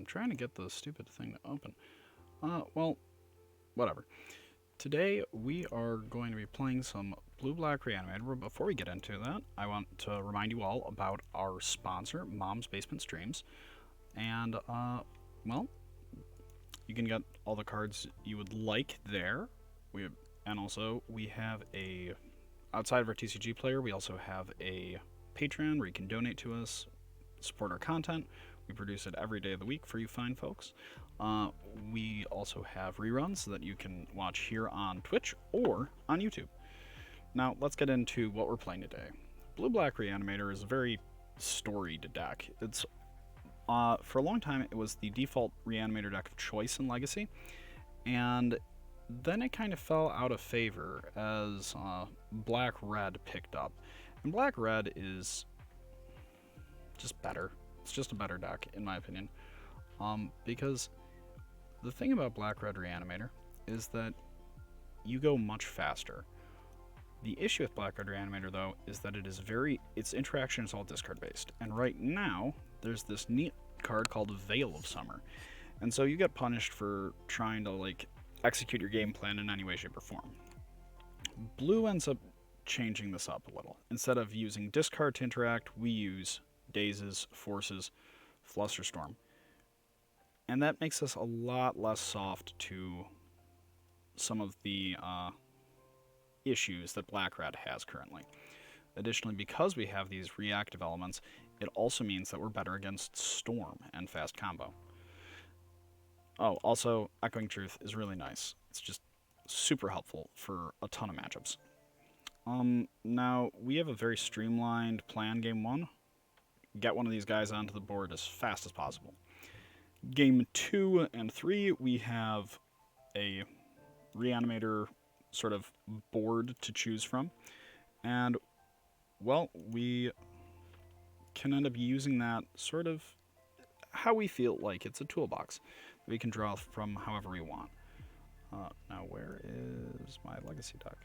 I'm trying to get the stupid thing to open. Well, whatever. Today we are going to be playing some Black Reanimator, but before we get into that, I want to remind you all about our sponsor, Mom's Basement Streams. And, well, you can get all the cards you would like there. And also, we have outside of our TCG player, we also have a Patreon where you can donate to us, support our content. We produce it every day of the week for you fine folks. We also have reruns that you can watch here on Twitch or on YouTube. Now, let's get into what we're playing today. Black Reanimator is a very storied deck. It's for a long time, it was the default Reanimator deck of choice in Legacy, and then it kind of fell out of favor as Black-Red picked up. And Black-Red is just better. It's just a better deck, in my opinion. Because the thing about Black-Red Reanimator is that you go much faster. The issue with Black-Red Reanimator, though, is that its interaction is all discard-based. And right now, there's this neat card called Veil of Summer. And so you get punished for trying to, execute your game plan in any way, shape, or form. Blue ends up changing this up a little. Instead of using discard to interact, we use Dazes, Forces, Flusterstorm. And that makes us a lot less soft to some of the issues that Black-Red has currently. Additionally, because we have these reactive elements, it also means that we're better against Storm and Fast Combo. Oh, also, Echoing Truth is really nice. It's just super helpful for a ton of matchups. Now, we have a very streamlined plan game 1. Get one of these guys onto the board as fast as possible. Game 2 and 3, we have a Reanimator sort of board to choose from. And, well, we can end up using that sort of how we feel like. It's a toolbox that we can draw from however we want. Now, where is my Legacy deck?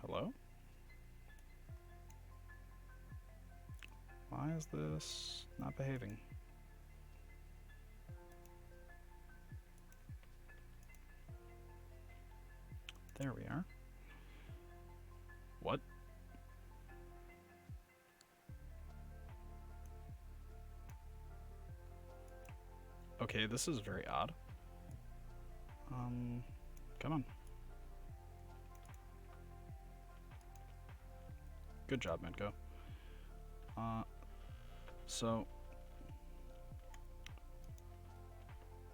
Hello? Why is this not behaving? There we are. What? Okay, this is very odd. Come on. Good job, Midgo. So,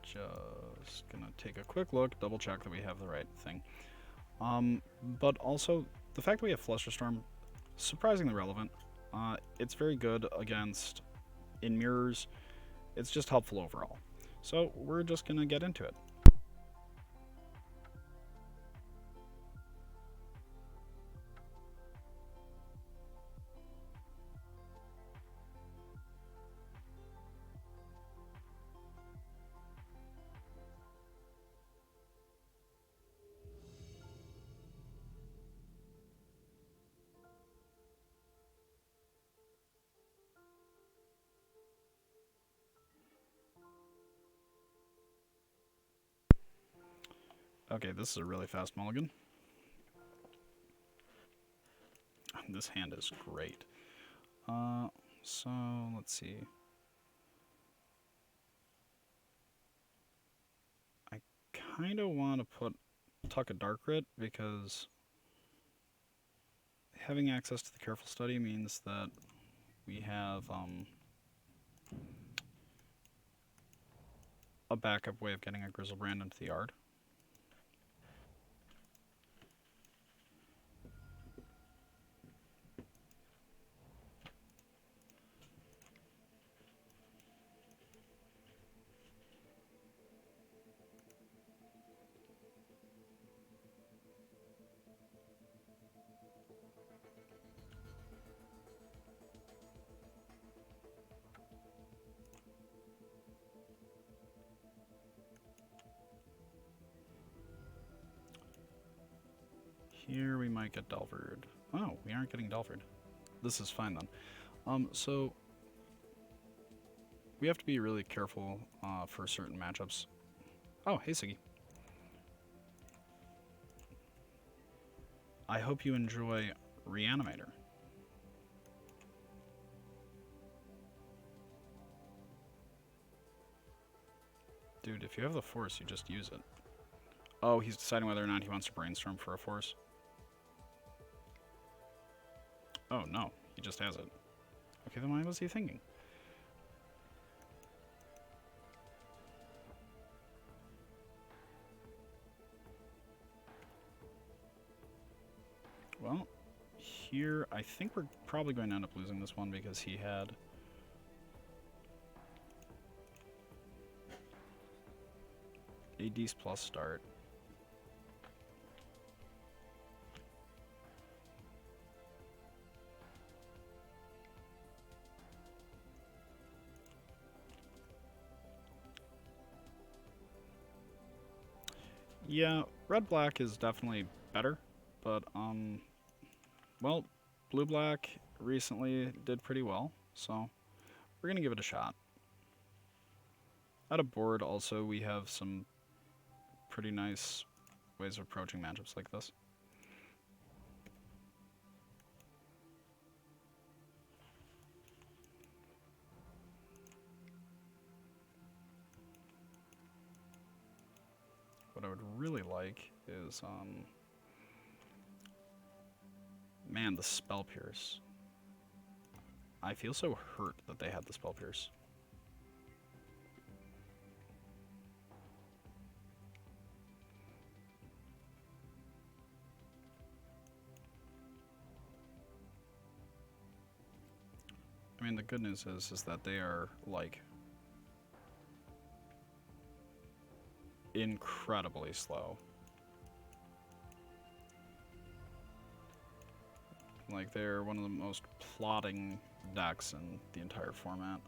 just gonna take a quick look, double check that we have the right thing. But also, the fact that we have Flusterstorm, surprisingly relevant. It's very good against in mirrors. It's just helpful overall. So, we're just gonna get into it. Okay, this is a really fast mulligan. This hand is great. So, let's see. I kind of want to tuck a Dark Rit because having access to the Careful Study means that we have a backup way of getting a Grizzlebrand into the yard. Here we might get Delvered. Oh, we aren't getting Delvered. This is fine then. So we have to be really careful for certain matchups. Oh, hey Siggy. I hope you enjoy Reanimator. Dude, if you have the force, you just use it. Oh, he's deciding whether or not he wants to brainstorm for a force. Oh, no. He just has it. Okay, then why was he thinking? Well, here, I think we're probably going to end up losing this one because he had... a D's plus start. Yeah, red-black is definitely better, but, well, blue-black recently did pretty well, so we're going to give it a shot. Out of board, also, we have some pretty nice ways of approaching matchups like this. What I would really like is, man, the Spell Pierce. I feel so hurt that they had the Spell Pierce. I mean, the good news is that they are, like, incredibly slow. Like, they're one of the most plodding decks in the entire format.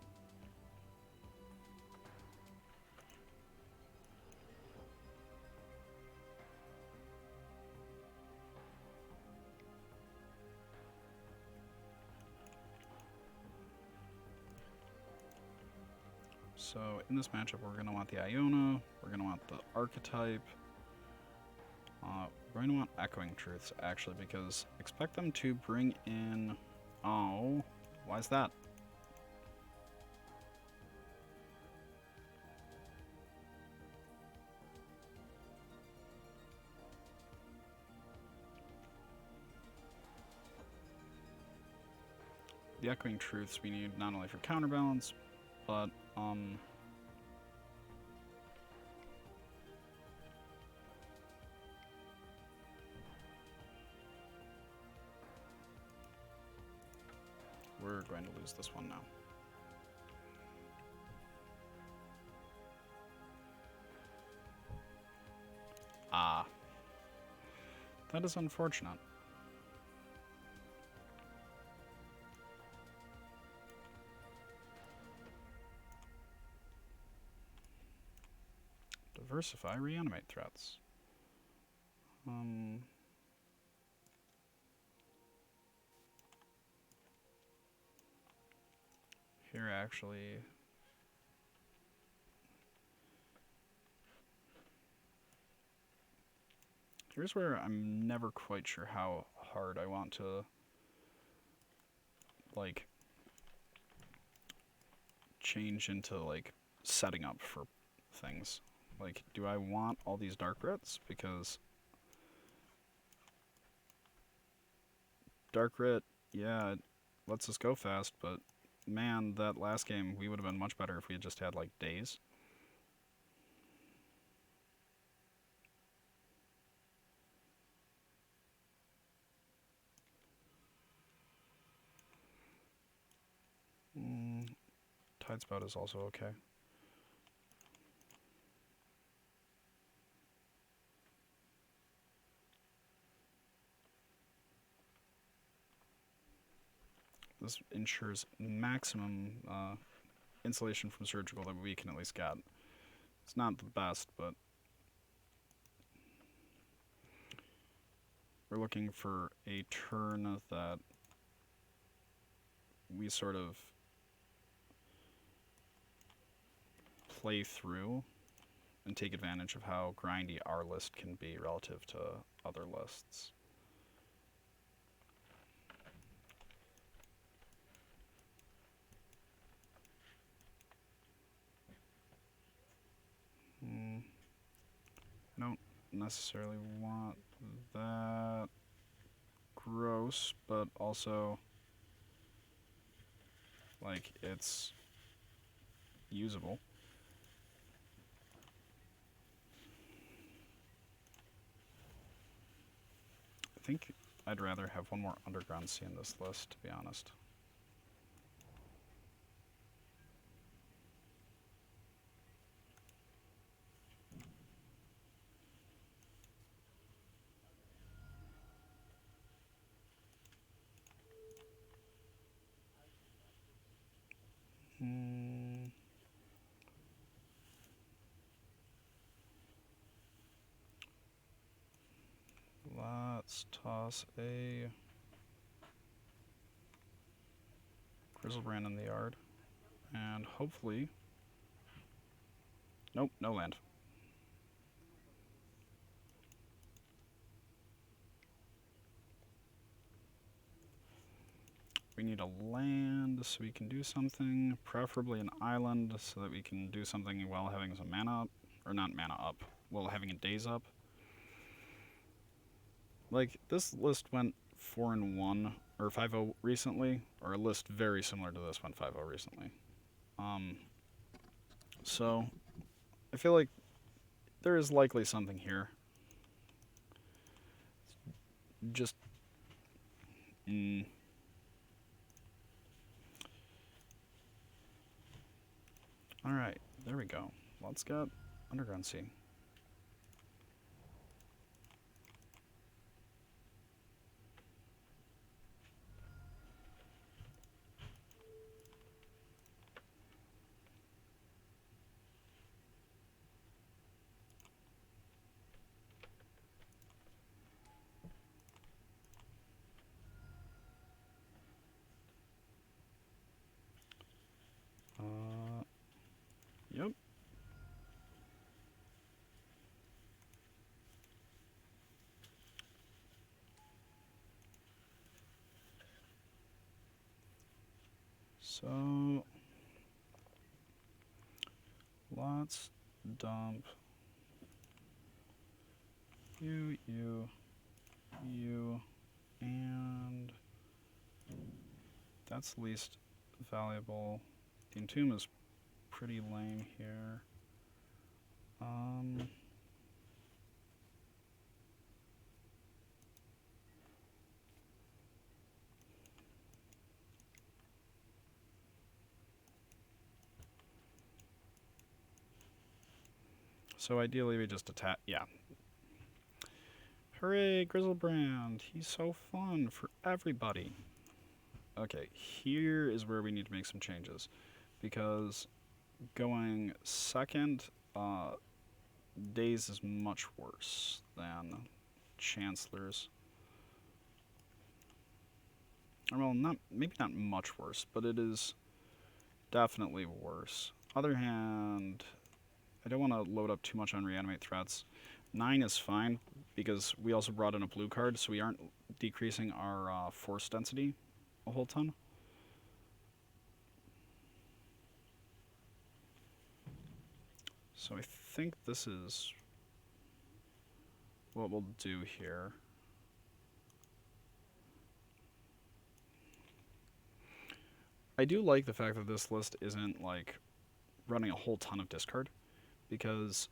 So in this matchup, we're going to want the Iona, we're going to want the Archetype, we're going to want Echoing Truths, actually, because expect them to bring in... Oh, why is that? The Echoing Truths we need not only for counterbalance, but, we're going to lose this one now. Ah. That is unfortunate. Diversify, reanimate threats. Here actually... Here's where I'm never quite sure how hard I want to, like, change into, like, setting up for things. Like, do I want all these Dark Rits? Because Dark Rit, yeah, it lets us go fast, but man, that last game, we would have been much better if we had just had, like, days. Tidespout is also okay. This ensures maximum insulation from surgical that we can at least get. It's not the best, but we're looking for a turn that we sort of play through and take advantage of how grindy our list can be relative to other lists. I don't necessarily want that gross, but also, like, it's usable. I think I'd rather have one more Underground Sea in this list, to be honest. Let's toss a Grizzlebrand in the yard, and hopefully... Nope, no land. We need a land so we can do something, preferably an island so that we can do something while having some mana up, or not mana up, while having a daze up. Like, this list went 4-1, or 5-0 recently, or a list very similar to this went 5-0 recently. So, I feel like there is likely something here. Just... Alright, there we go. Let's get Underground Sea. Yep. So, let's dump you, and that's least valuable. The Entomb is pretty lame here. So ideally we just attack, yeah. Hooray, Grizzlebrand! He's so fun for everybody. Okay, here is where we need to make some changes. Because going second, Daze is much worse than Chancellor's. Well, maybe not much worse, but it is definitely worse. Other hand, I don't want to load up too much on reanimate threats. 9 is fine, because we also brought in a blue card, so we aren't decreasing our force density a whole ton. So I think this is what we'll do here. I do like the fact that this list isn't like running a whole ton of discard, because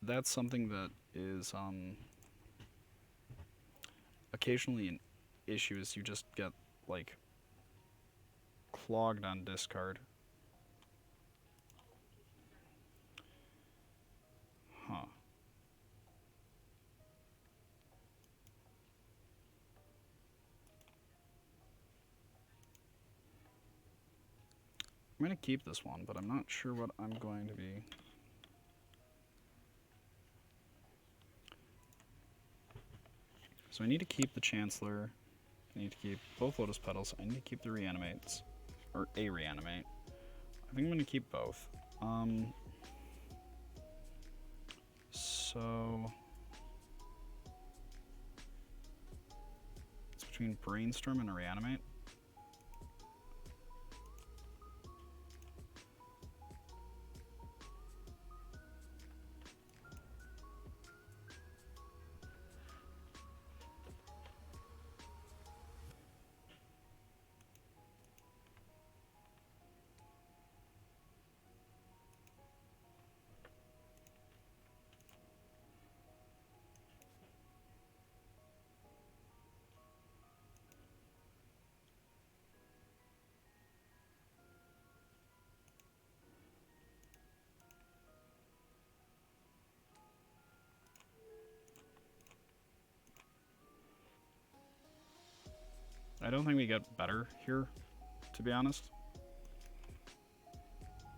that's something that is occasionally an issue, is you just get like clogged on discard. Huh. I'm going to keep this one, but I'm not sure what I'm going to be. So I need to keep the Chancellor. I need to keep both Lotus Petals. I need to keep the Reanimates. Or a Reanimate. I think I'm going to keep both. So it's between Brainstorm and Reanimate. I don't think we get better here, to be honest.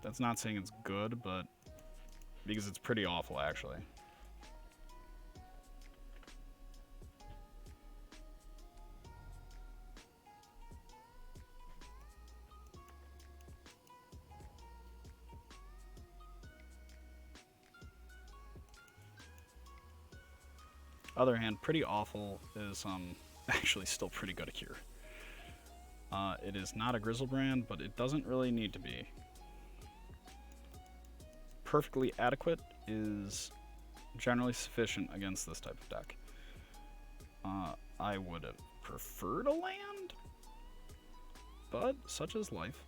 That's not saying it's good, but because it's pretty awful, actually. Other hand, pretty awful is actually still pretty good here. It is not a Grizzlebrand, but it doesn't really need to be. Perfectly adequate is generally sufficient against this type of deck. I would have preferred a land, but such is life.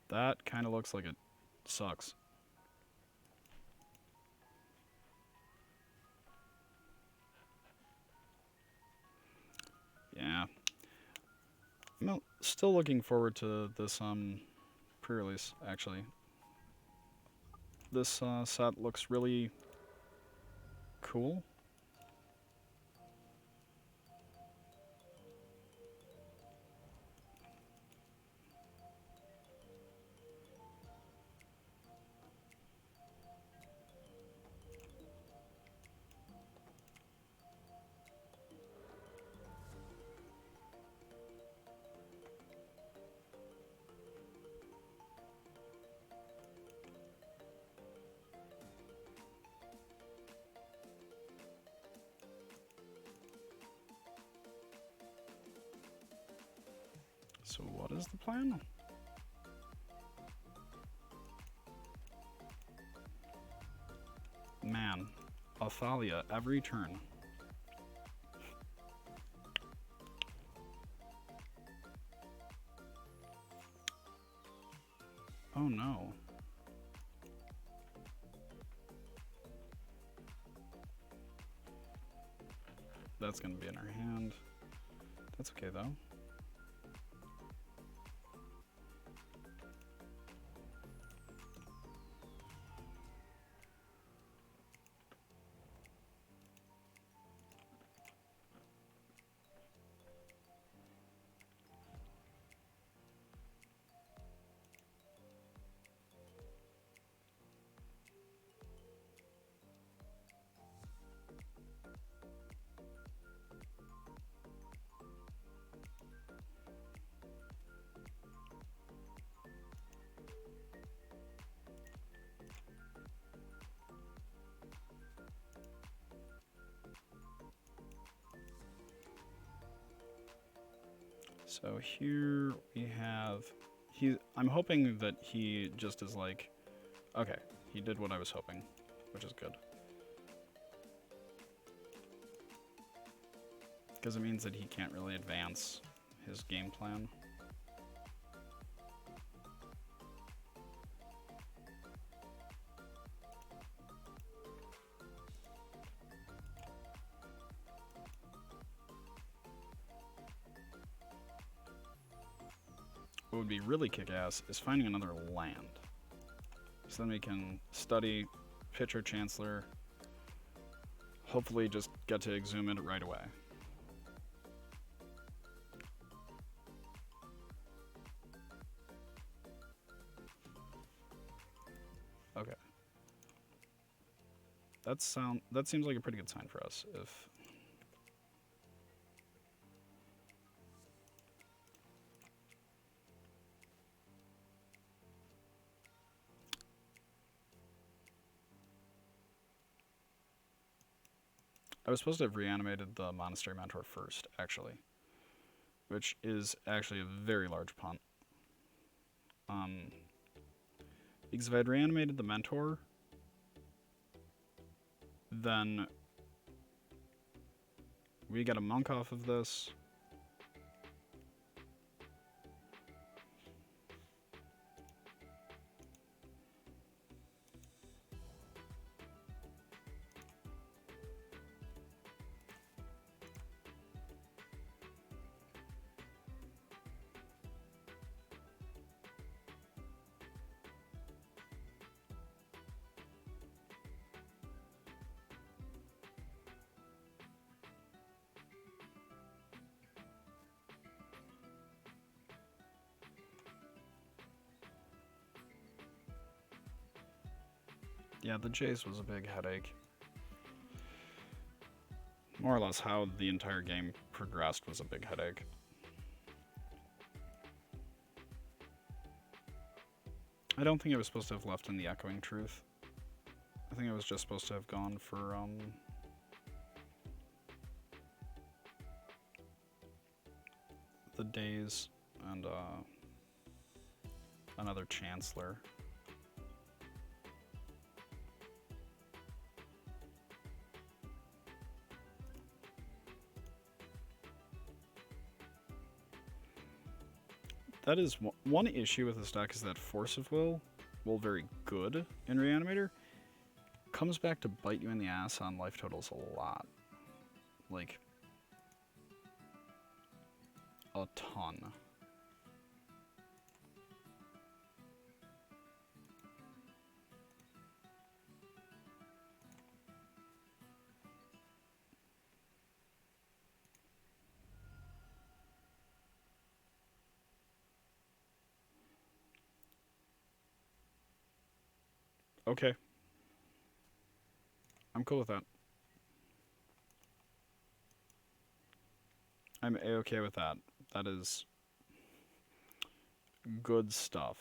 That kind of looks like it sucks. Yeah. I'm still looking forward to this pre-release, actually. This set looks really cool. So what is the plan? Man, Athalia every turn. Oh no. That's gonna be in our hand. That's okay though. So here we have, I'm hoping that he just is like, okay, he did what I was hoping, which is good. Because it means that he can't really advance his game plan. What would be really kick-ass is finding another land. So then we can study, pitch our Chancellor, hopefully just get to exhume it right away. that seems like a pretty good sign for us. If I was supposed to have reanimated the Monastery Mentor first, actually, which is actually a very large punt. Because if I had reanimated the Mentor, then we get a monk off of this. Yeah, the Jace was a big headache. More or less how the entire game progressed was a big headache. I don't think I was supposed to have left in the Echoing Truth. I think I was just supposed to have gone for, the Days and, another Chancellor. That is one issue with this deck, is that Force of Will, while very good in Reanimator, comes back to bite you in the ass on life totals a lot. Like, a ton. Okay. I'm cool with that. I'm A-okay with that. That is good stuff.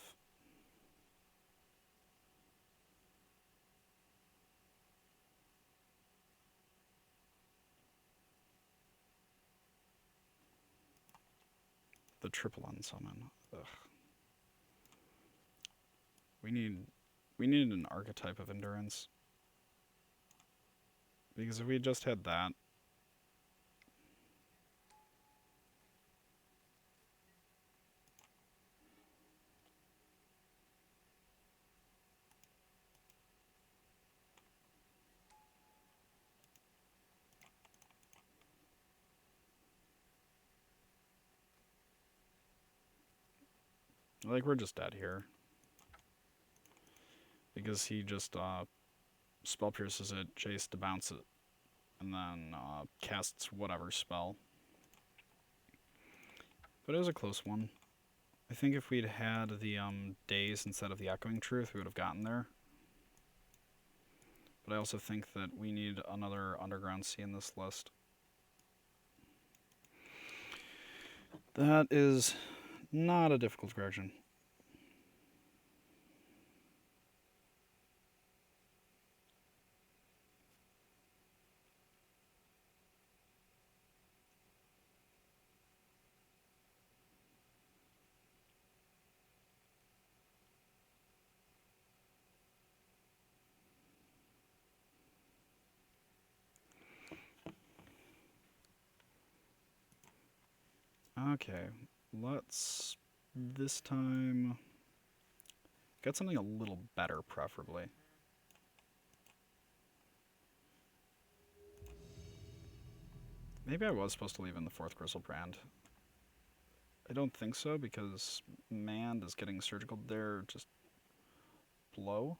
The triple unsummon. Ugh. We need an archetype of endurance. Because if we just had that, like, we're just dead here. Because he just spell pierces it, Jace to bounce it, and then casts whatever spell. But it was a close one. I think if we'd had the Days instead of the Echoing Truth, we would have gotten there. But I also think that we need another Underground Sea in this list. That is not a difficult correction. Okay, let's this time get something a little better, preferably. Maybe I was supposed to leave in the 4th Crystal Brand. I don't think so, because Mand is getting surgical there, just blow.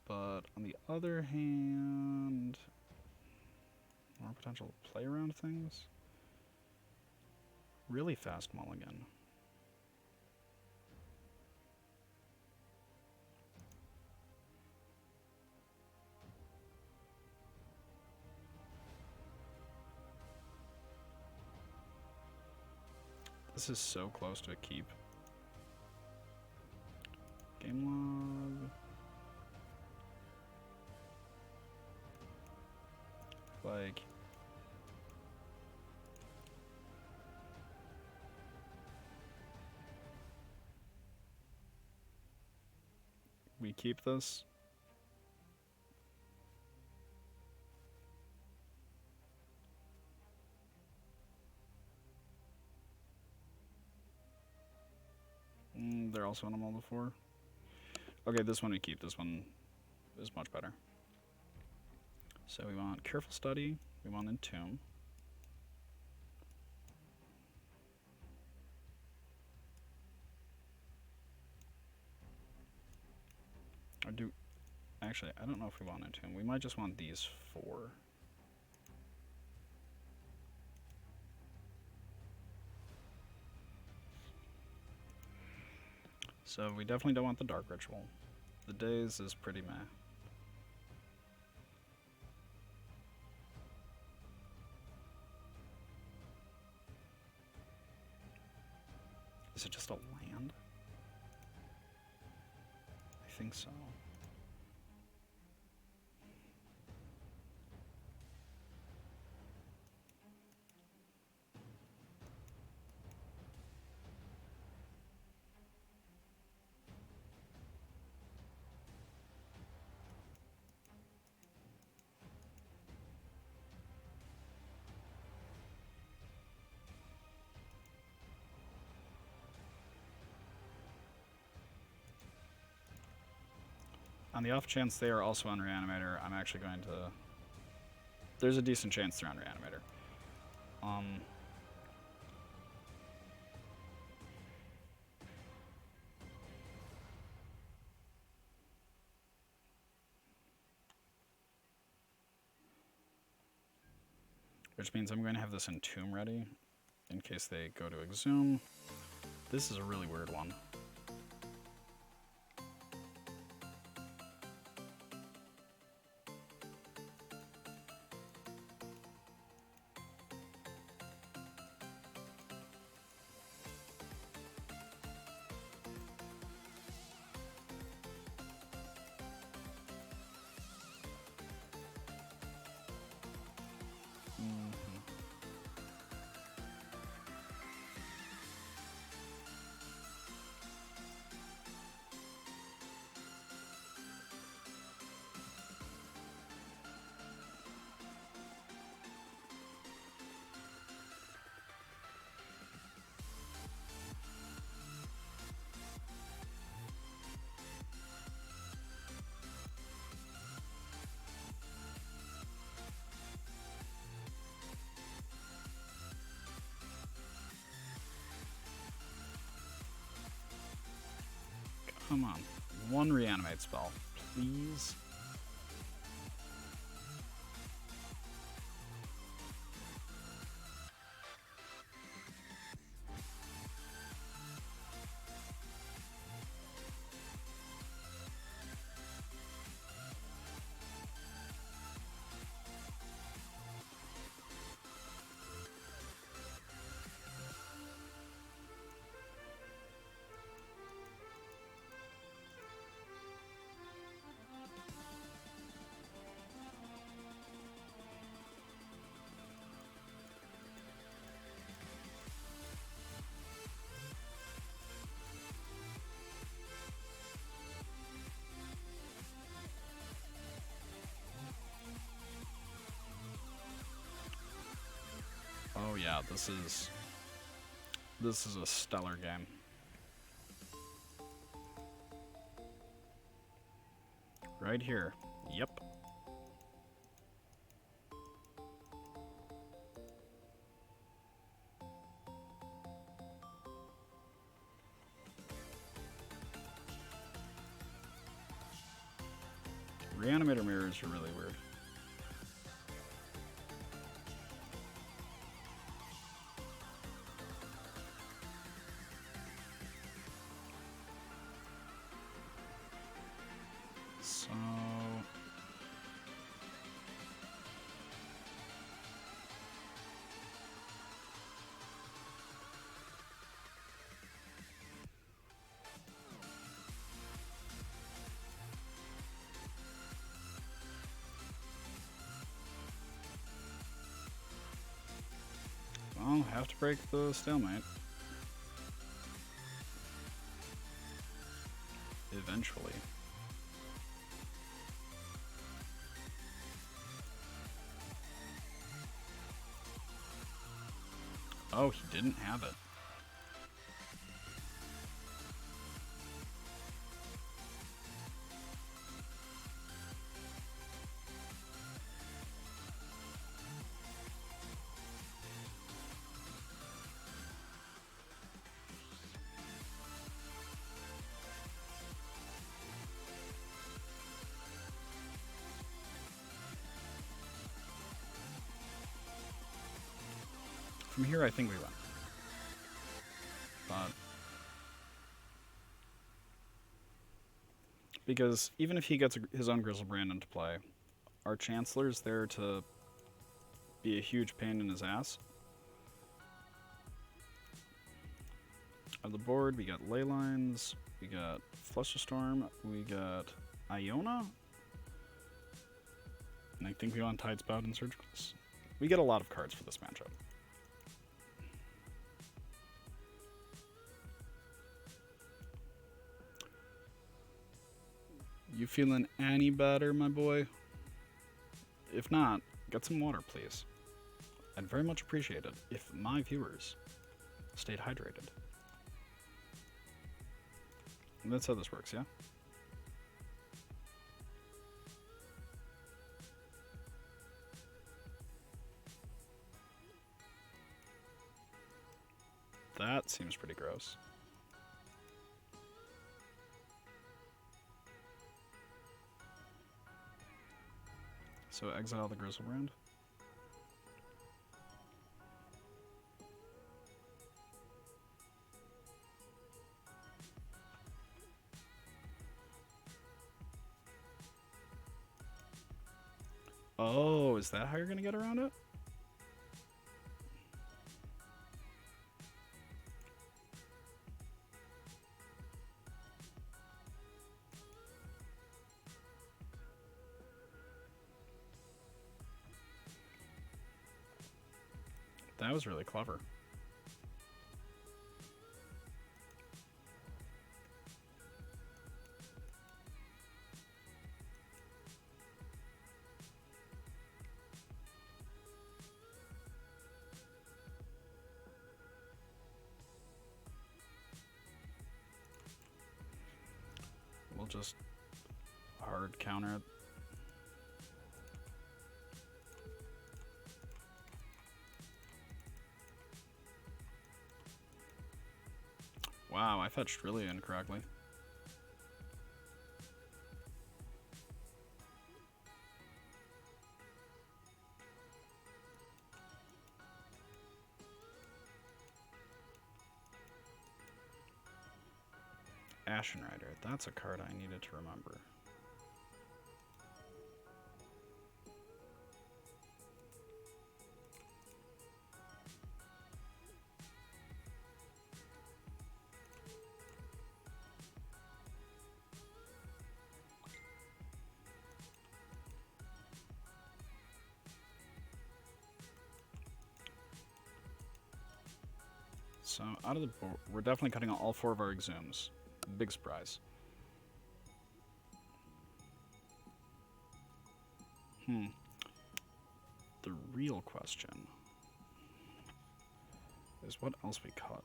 But on the other hand, more potential to play around things. Really fast mulligan. This is so close to a keep. Game log. Like... we keep this. They're also on a mold before. Okay, this one we keep. This one is much better. So we want Careful Study. We want Entomb. Or do... Actually, I don't know if we want Entomb. We might just want these 4. So we definitely don't want the Dark Ritual. The Daze is pretty meh. Is it just a land? I think so. On the off chance they are also on Reanimator, I'm actually going to... There's a decent chance they're on Reanimator. Which means I'm going to have this Entomb ready in case they go to Exhume. This is a really weird one. Come on. One Reanimate spell, please. Oh yeah, this is a stellar game. Right here. Yep. Reanimator mirrors are really weird. So... have to break the stalemate. Eventually. Oh, he didn't have it. From here, I think we win. But because even if he gets his own Grizzlebrand into play, our Chancellor's there to be a huge pain in his ass. On the board, we got Leylines, we got Flusterstorm, we got Iona, and I think we want Tidespout and Surgicals. We get a lot of cards for this matchup. You feeling any better, my boy? If not, get some water, please. I'd very much appreciate it if my viewers stayed hydrated. And that's how this works, yeah? That seems pretty gross. So exile the Grizzlebrand. Oh, is that how you're gonna get around it? That was really clever. We'll just hard counter it. Wow, I fetched really incorrectly. Ashen Rider, that's a card I needed to remember. So out of the board, we're definitely cutting out all 4 of our Exhumes. Big surprise. The real question is what else we cut.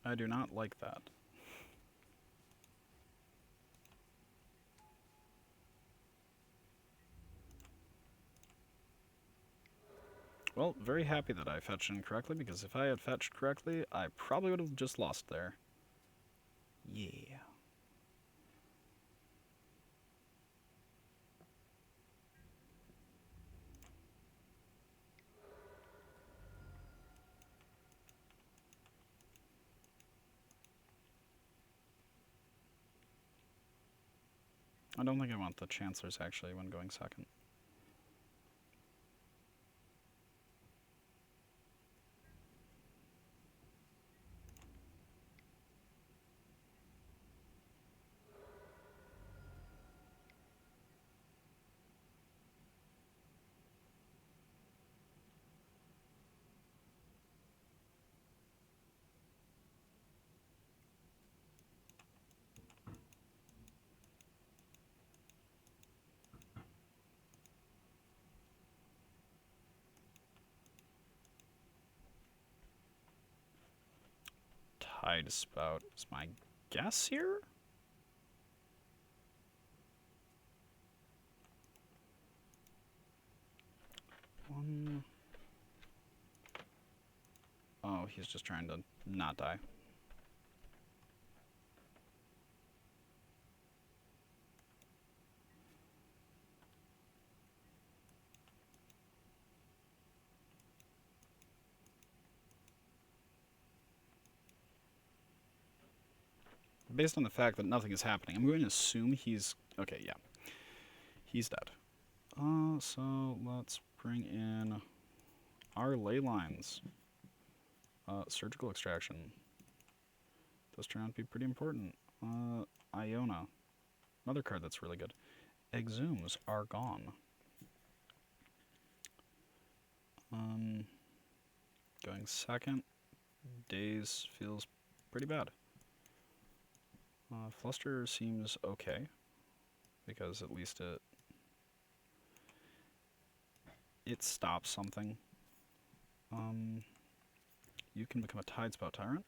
I do not like that. Well, very happy that I fetched incorrectly, because if I had fetched correctly, I probably would have just lost there. Yeah. I don't think I want the Chancellors, actually, when going second. Tide Spout is my guess here? Oh, he's just trying to not die. Based on the fact that nothing is happening, I'm going to assume he's... Okay, yeah. He's dead. So let's bring in our ley lines. Surgical extraction. Those turn out to be pretty important. Iona. Another card that's really good. Exhumes are gone. Going second. Daze feels pretty bad. Fluster seems okay, because at least it stops something. You can become a Tide Spout Tyrant.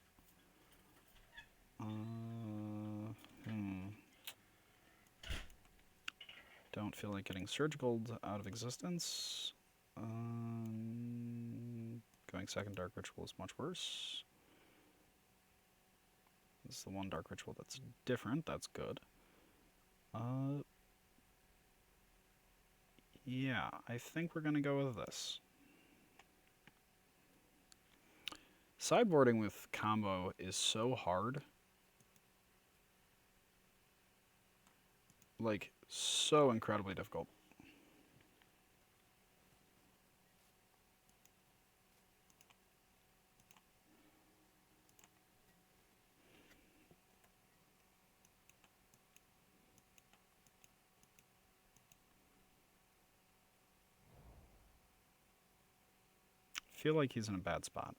Don't feel like getting Surgical out of existence. Going second Dark Ritual is much worse. This is the one Dark Ritual that's different. That's good. Yeah, I think we're going to go with this. Sideboarding with combo is so hard. Like, so incredibly difficult. I feel like he's in a bad spot.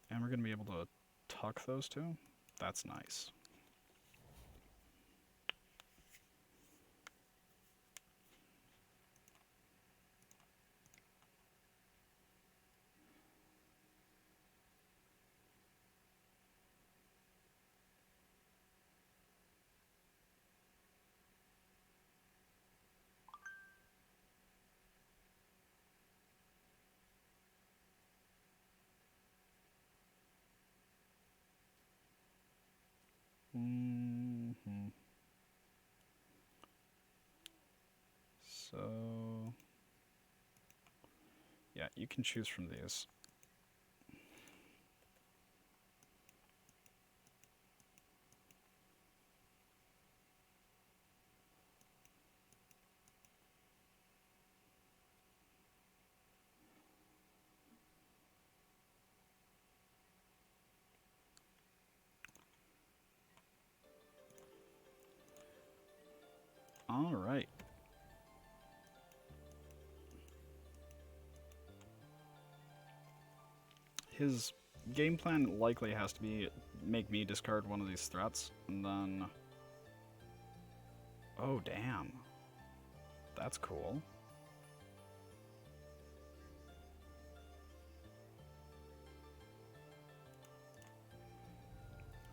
And we're going to be able to tuck those two. That's nice. So, yeah, you can choose from these. All right. His game plan likely has to be make me discard one of these threats, and then... Oh, damn. That's cool.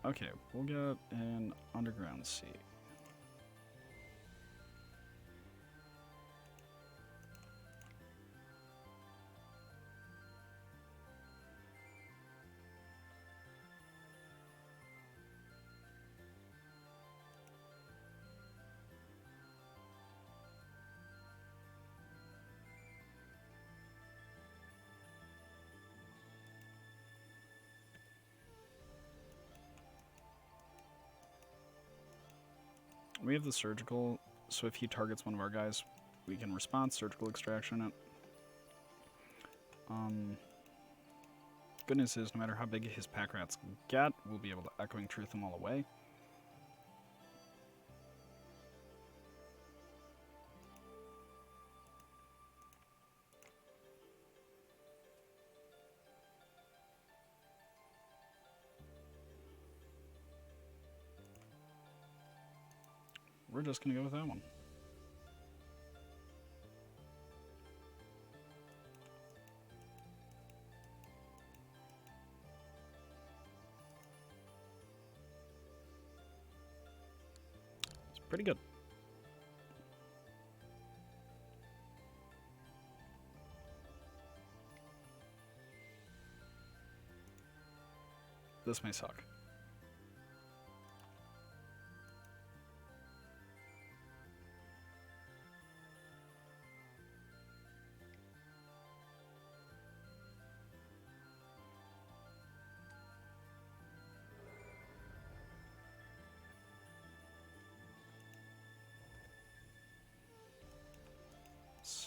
Okay, we'll get an Underground Sea. We have the surgical, so if he targets one of our guys, we can respond surgical extraction it. Good news is, no matter how big his pack rats get, we'll be able to Echoing Truth them all away. We're just going to go with that one. It's pretty good. This may suck.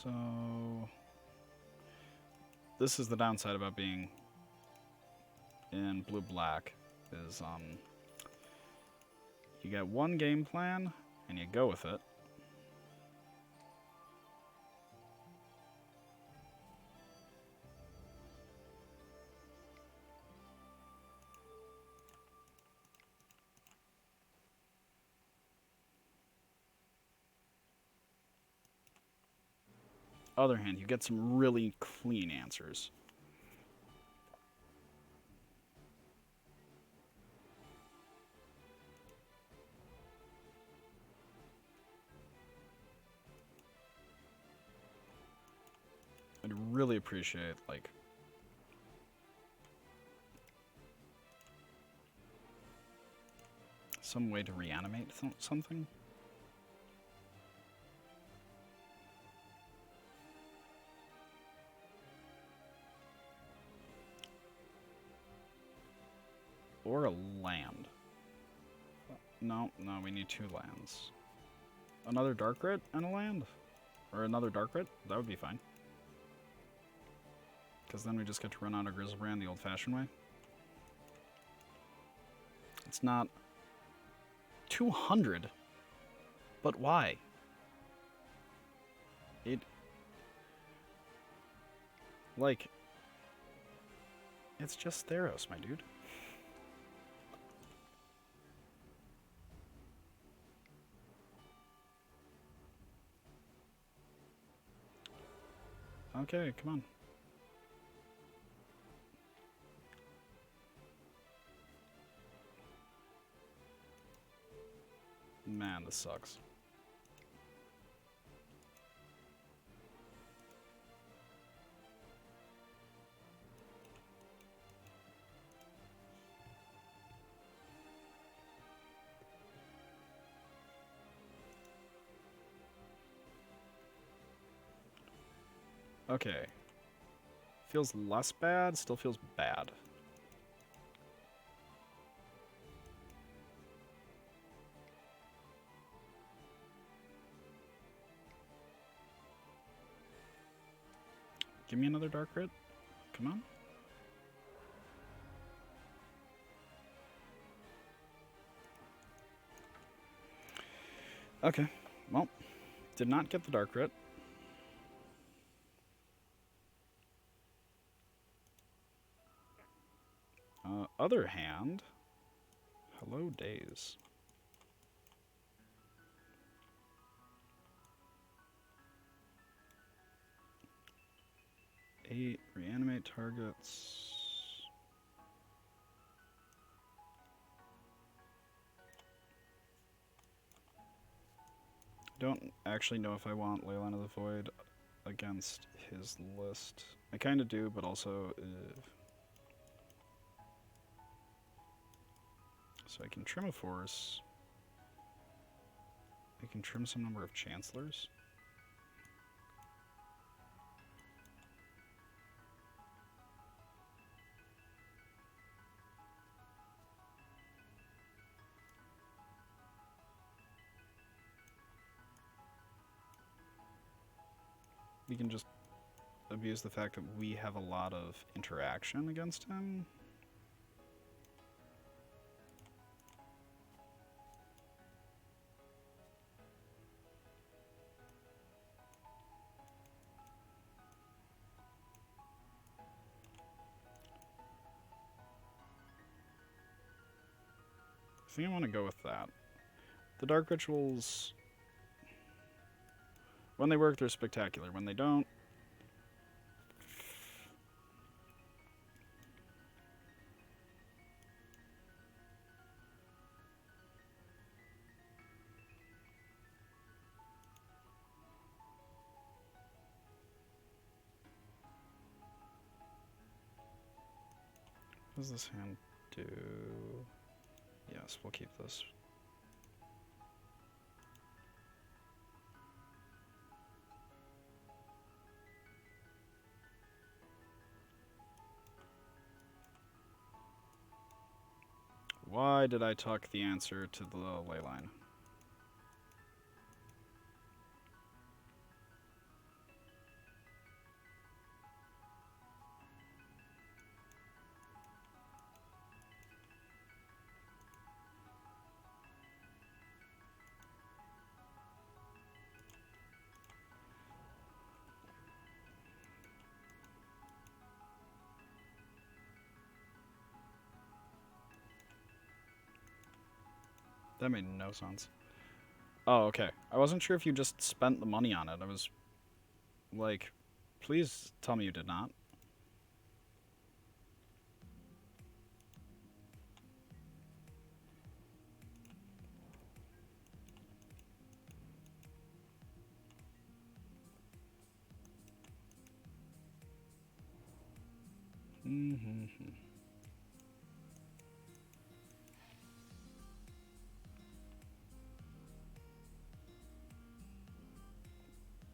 So this is the downside about being in blue-black, is you get one game plan and you go with it. Other hand, you get some really clean answers. I'd really appreciate, like, some way to reanimate something. Or a land. No, we need 2 lands. Another Dark Rit and a land? Or another Dark Rit? That would be fine. Because then we just get to run out of Grizzlebrand the old-fashioned way. It's not 200. But why? Like, it's just Theros, my dude. Okay, come on. Man, this sucks. Okay. Feels less bad, still feels bad. Give me another Dark Rit. Come on. Okay. Well, did not get the Dark Rit. Other hand. Hello, days. Eight reanimate targets. Don't actually know if I want Leyline of the Void against his list. I kind of do, but also... So I can trim a force. I can trim some number of Chancellors. we can just abuse the fact that we have a lot of interaction against him. I think I want to go with that. The Dark Rituals, when they work, they're spectacular. When they don't, what does this hand do? Yes, we'll keep this. Why did I tuck the answer to the ley line? That made no sense. Oh, okay. I wasn't sure if you just spent the money on it. I was like, please tell me you did not.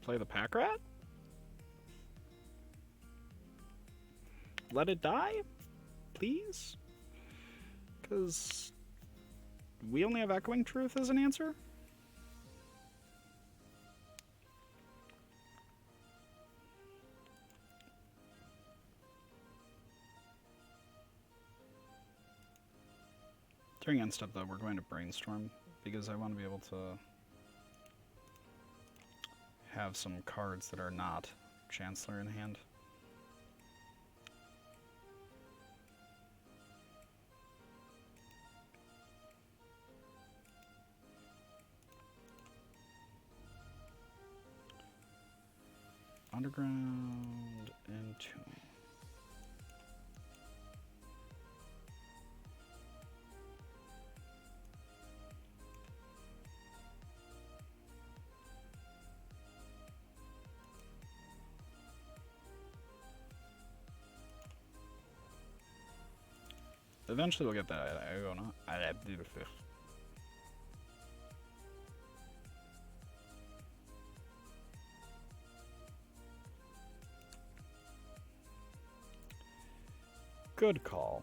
Play the pack rat? Let it die? Please? Because we only have Echoing Truth as an answer? During end step, though, we're going to brainstorm because I want to be able to have some cards that are not Chancellor in hand. Underground and Tomb. Eventually we'll get that. I don't know. Good call.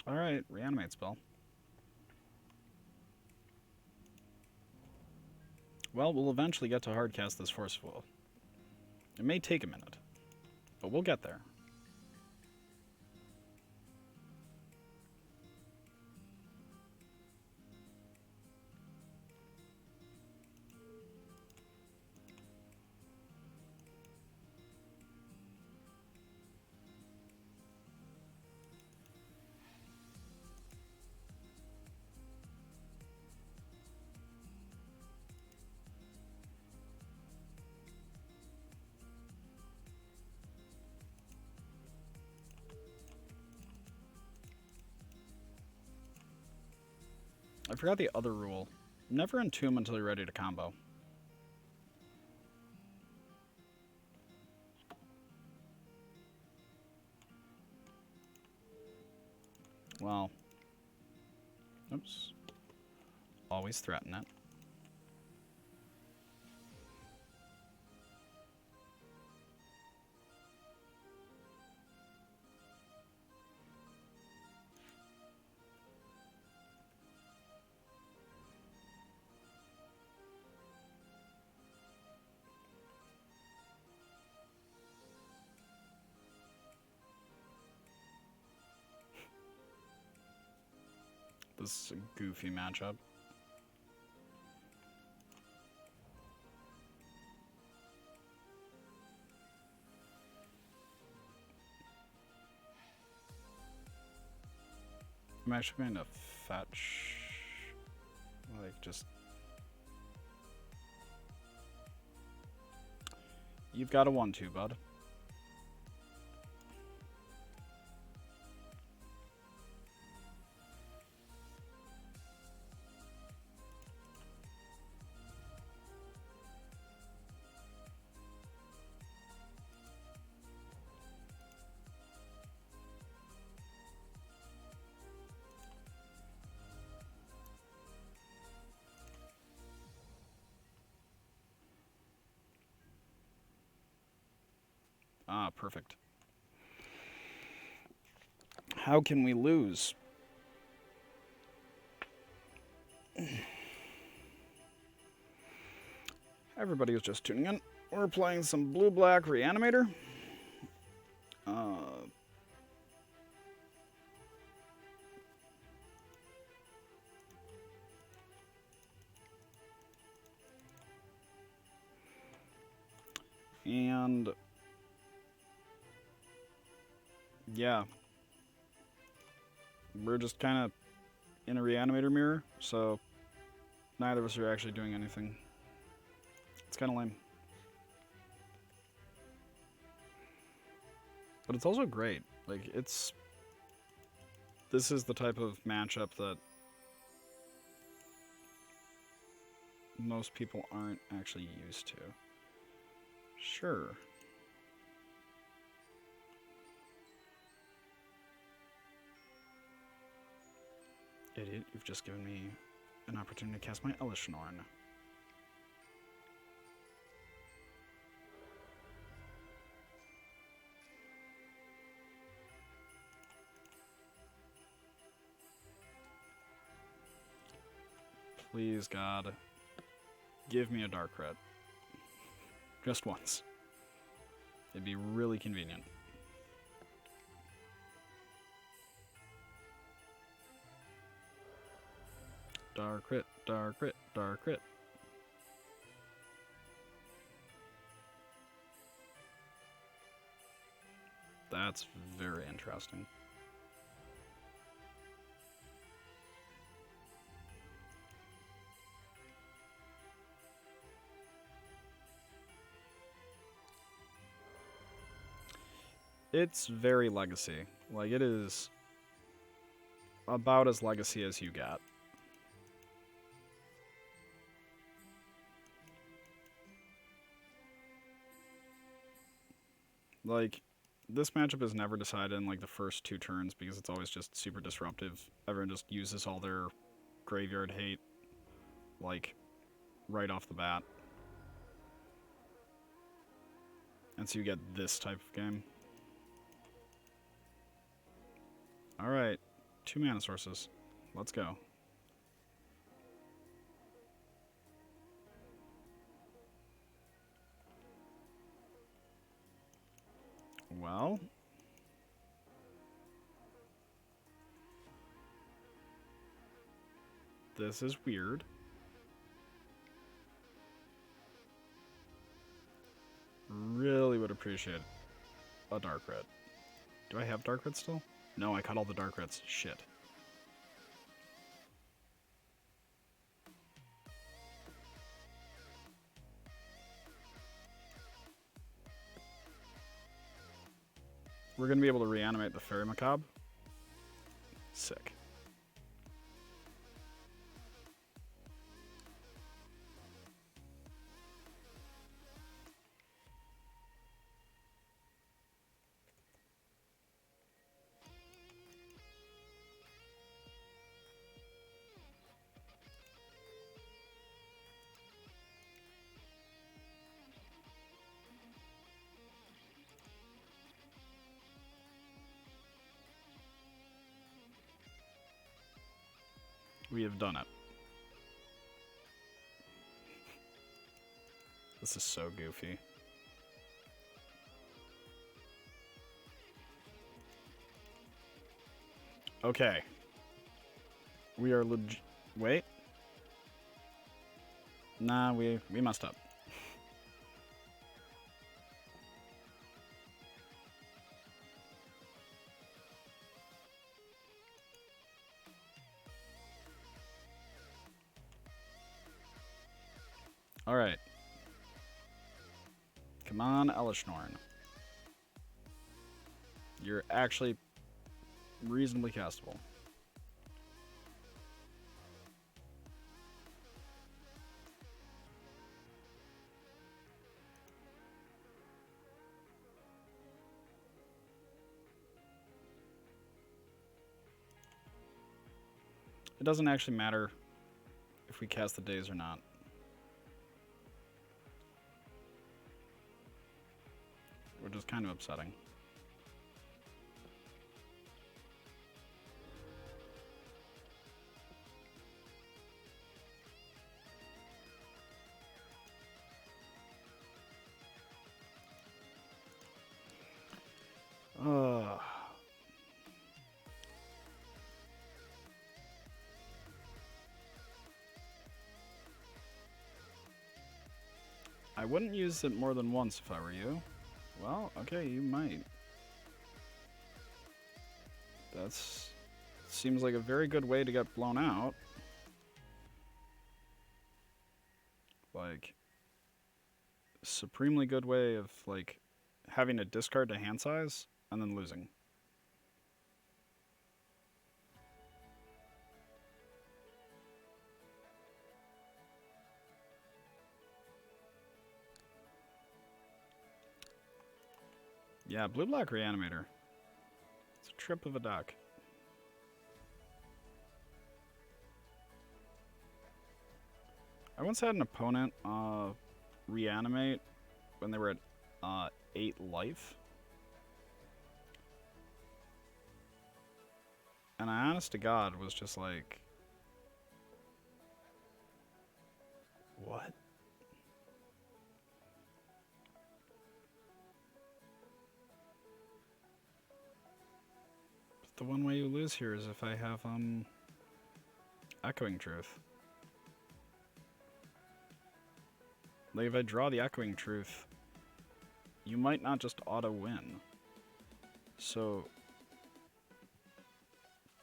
Alright, reanimate spell. Well, we'll eventually get to hardcast this Forceful. It may take a minute, but we'll get there. I forgot the other rule. Never entomb until you're ready to combo. Well, oops. Always threaten it. This is a goofy matchup. I'm actually going to fetch, like, just... You've got a 1/2, bud. Ah, perfect. How can we lose? Everybody who's just tuning in, we're playing some Blue-Black Reanimator. And yeah, we're just kind of in a Reanimator mirror, so neither of us are actually doing anything. It's kind of lame. But it's also great. Like, this is the type of matchup that most people aren't actually used to. Sure. Idiot, you've just given me an opportunity to cast my Elishnorn. Please, God, give me a Dark Red. Just once. It'd be really convenient. Dark Red, Dark Red, Dark Red. That's very interesting. It's very legacy. Like, it is about as legacy as you get. Like, this matchup is never decided in, like, the first 2 turns because it's always just super disruptive. Everyone just uses all their graveyard hate, like, right off the bat. And so you get this type of game. Alright, 2 mana sources. Let's go. Well, this is weird. Really would appreciate a Dark Red. Do I have Dark Red still? No, I cut all the Dark Reds. Shit. We're going to be able to reanimate the Fairy Macabre. Sick. we have done it. This is so goofy. Okay. We are wait. Nah, we messed up. Alright. Come on, Elishnorn. You're actually reasonably castable. It doesn't actually matter if we cast the days or not. Which is kind of upsetting. I wouldn't use it more than once if I were you. Well, okay, you might. That's seems like a very good way to get blown out. Like, supremely good way of, like, having a discard to hand size and then losing. Yeah, Blue-Black Reanimator. It's a trip of a duck. I once had an opponent reanimate when they were at 8 life. And I, honest to God, was just like, what? But the one way you lose here is if I have Echoing Truth. Like, if I draw the Echoing Truth, you might not just auto-win. So,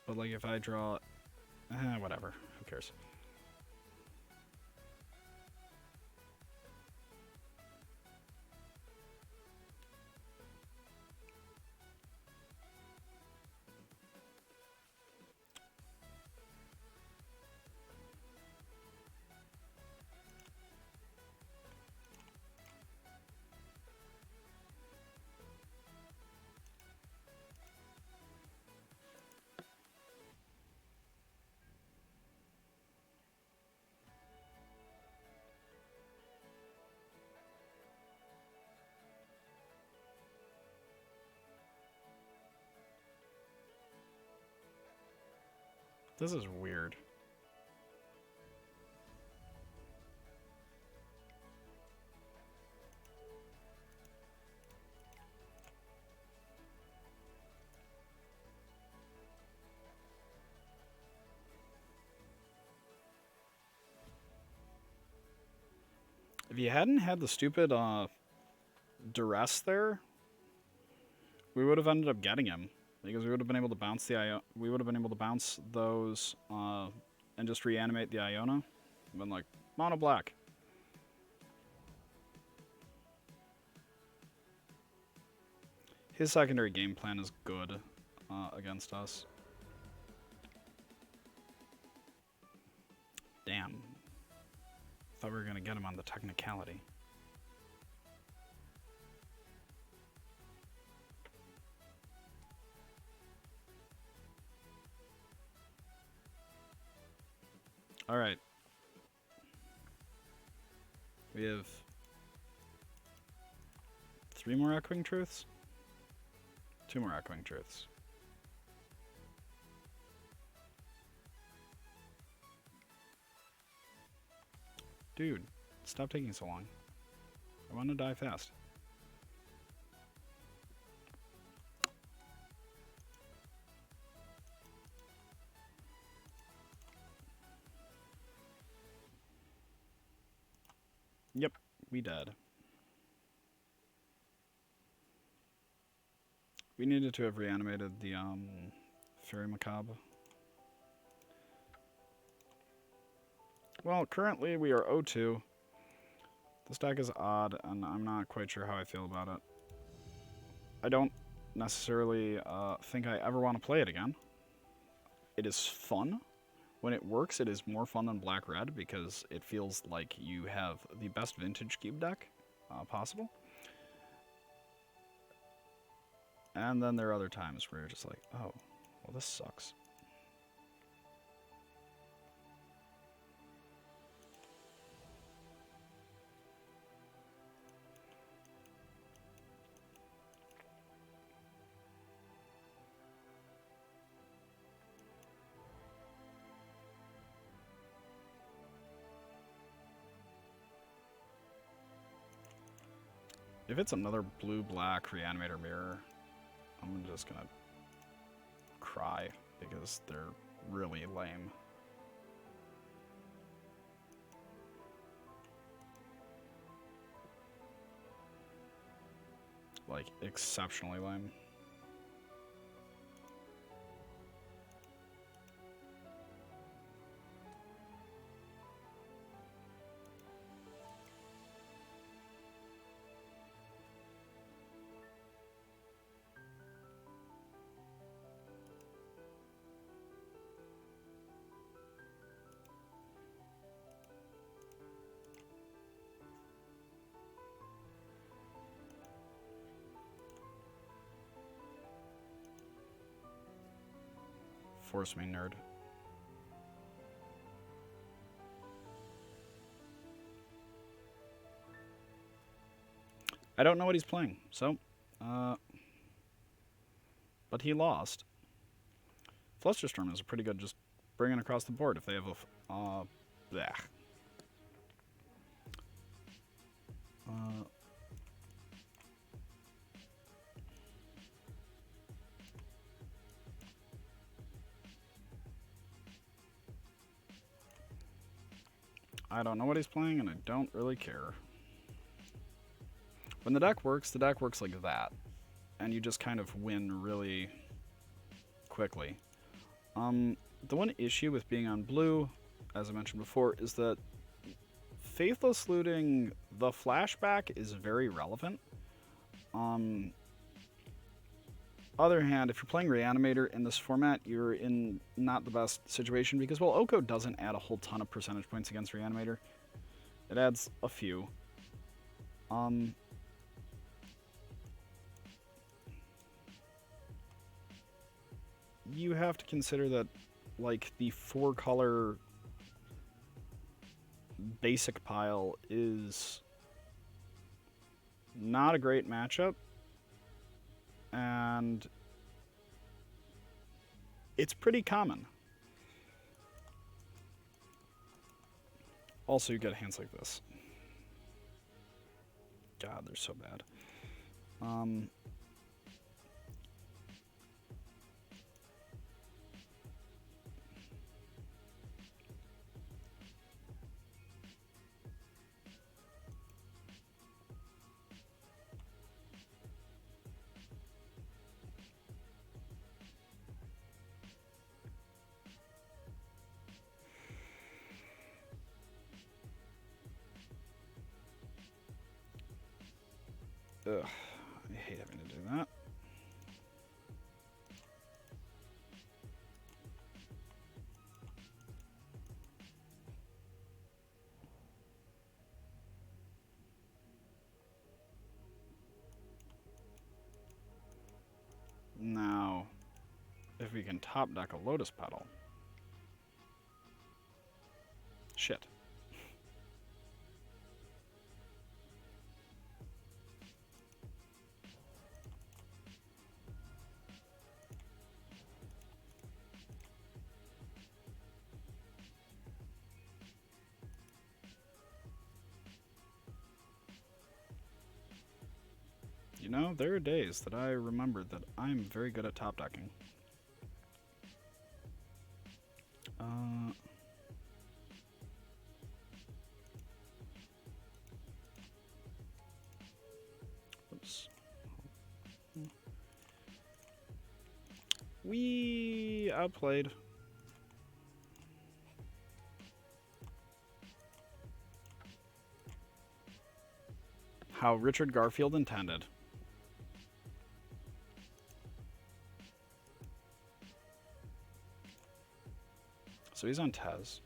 but like if I draw, whatever, who cares? This is weird. If you hadn't had the stupid duress there, we would have ended up getting him. Because we would have been able to bounce the we would have been able to bounce those and just reanimate the Iona. Been like, mono black. His secondary game plan is good against us. Damn. Thought we were gonna get him on the technicality. Alright. We have 3 more Echoing Truths? 2 more Echoing Truths. Dude, stop taking so long. I want to die fast. Yep, we dead. We needed to have reanimated the Fairy Macabre. Well, currently we are 0-2. This deck is odd, and I'm not quite sure how I feel about it. I don't necessarily think I ever want to play it again. It is fun. When it works, it is more fun than Black Red because it feels like you have the best vintage cube deck possible. And then there are other times where you're just like, oh, well, this sucks. If it's another blue-black Reanimator mirror, I'm just gonna cry because they're really lame. Like, exceptionally lame. Force me, nerd. I don't know what he's playing, so, but he lost. Flusterstorm is a pretty good just bringing across the board if they have a, bleh. I don't know what he's playing, and I don't really care. When the deck works like that. And you just kind of win really quickly. The one issue with being on blue, as I mentioned before, is that Faithless Looting the flashback is very relevant. Other hand, if you're playing Reanimator in this format, you're in not the best situation because, well, Oko doesn't add a whole ton of percentage points against Reanimator. It adds a few. You have to consider that, like, the 4-color basic pile is not a great matchup. And it's pretty common. Also, you get hands like this. God, they're so bad. Ugh, I hate having to do that. Now, if we can top deck a Lotus Petal. Shit. know, there are days that I remember that I'm very good at top decking. Oops. We outplayed. How Richard Garfield intended. So he's on Tez.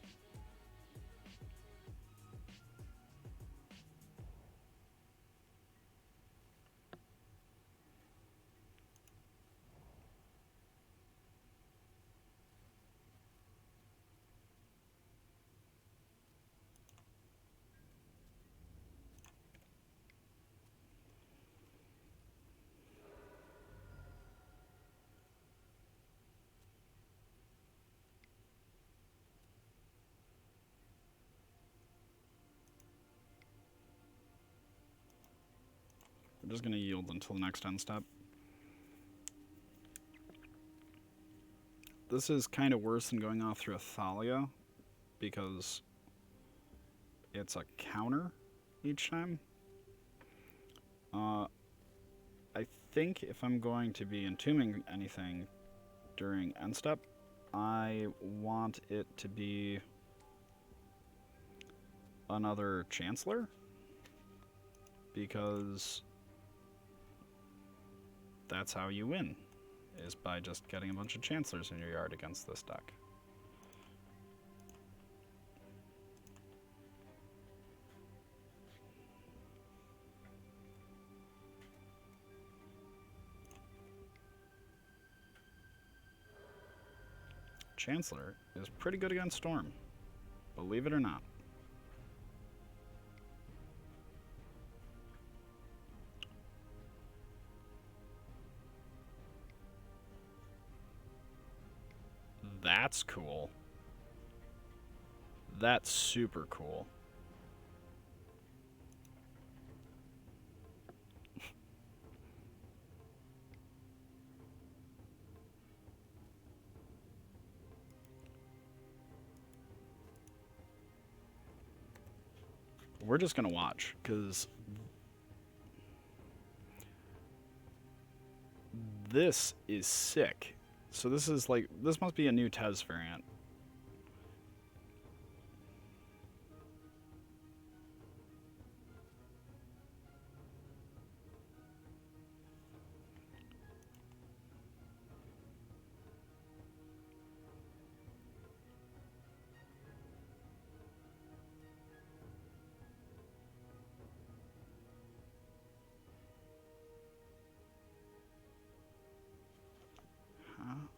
We're just going to yield until the next end step. This is kind of worse than going off through a Thalia, because it's a counter each time. I think if I'm going to be entombing anything during end step, I want it to be another Chancellor, because that's how you win, is by just getting a bunch of Chancellors in your yard against this deck. Chancellor is pretty good against Storm, believe it or not. That's cool. That's super cool. We're just gonna watch, because this is sick. So this is like, this must be a new Tez variant.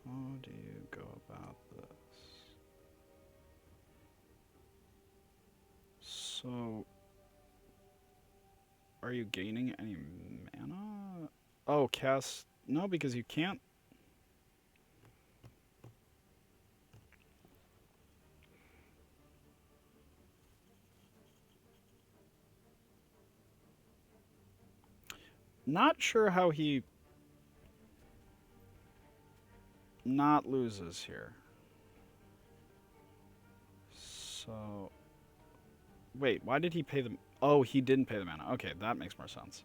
How do you go about this? So, are you gaining any mana? Oh, cast... No, because you can't... Not sure how he... not loses here. So... Wait, why did he pay the... Oh, he didn't pay the mana. Okay, that makes more sense.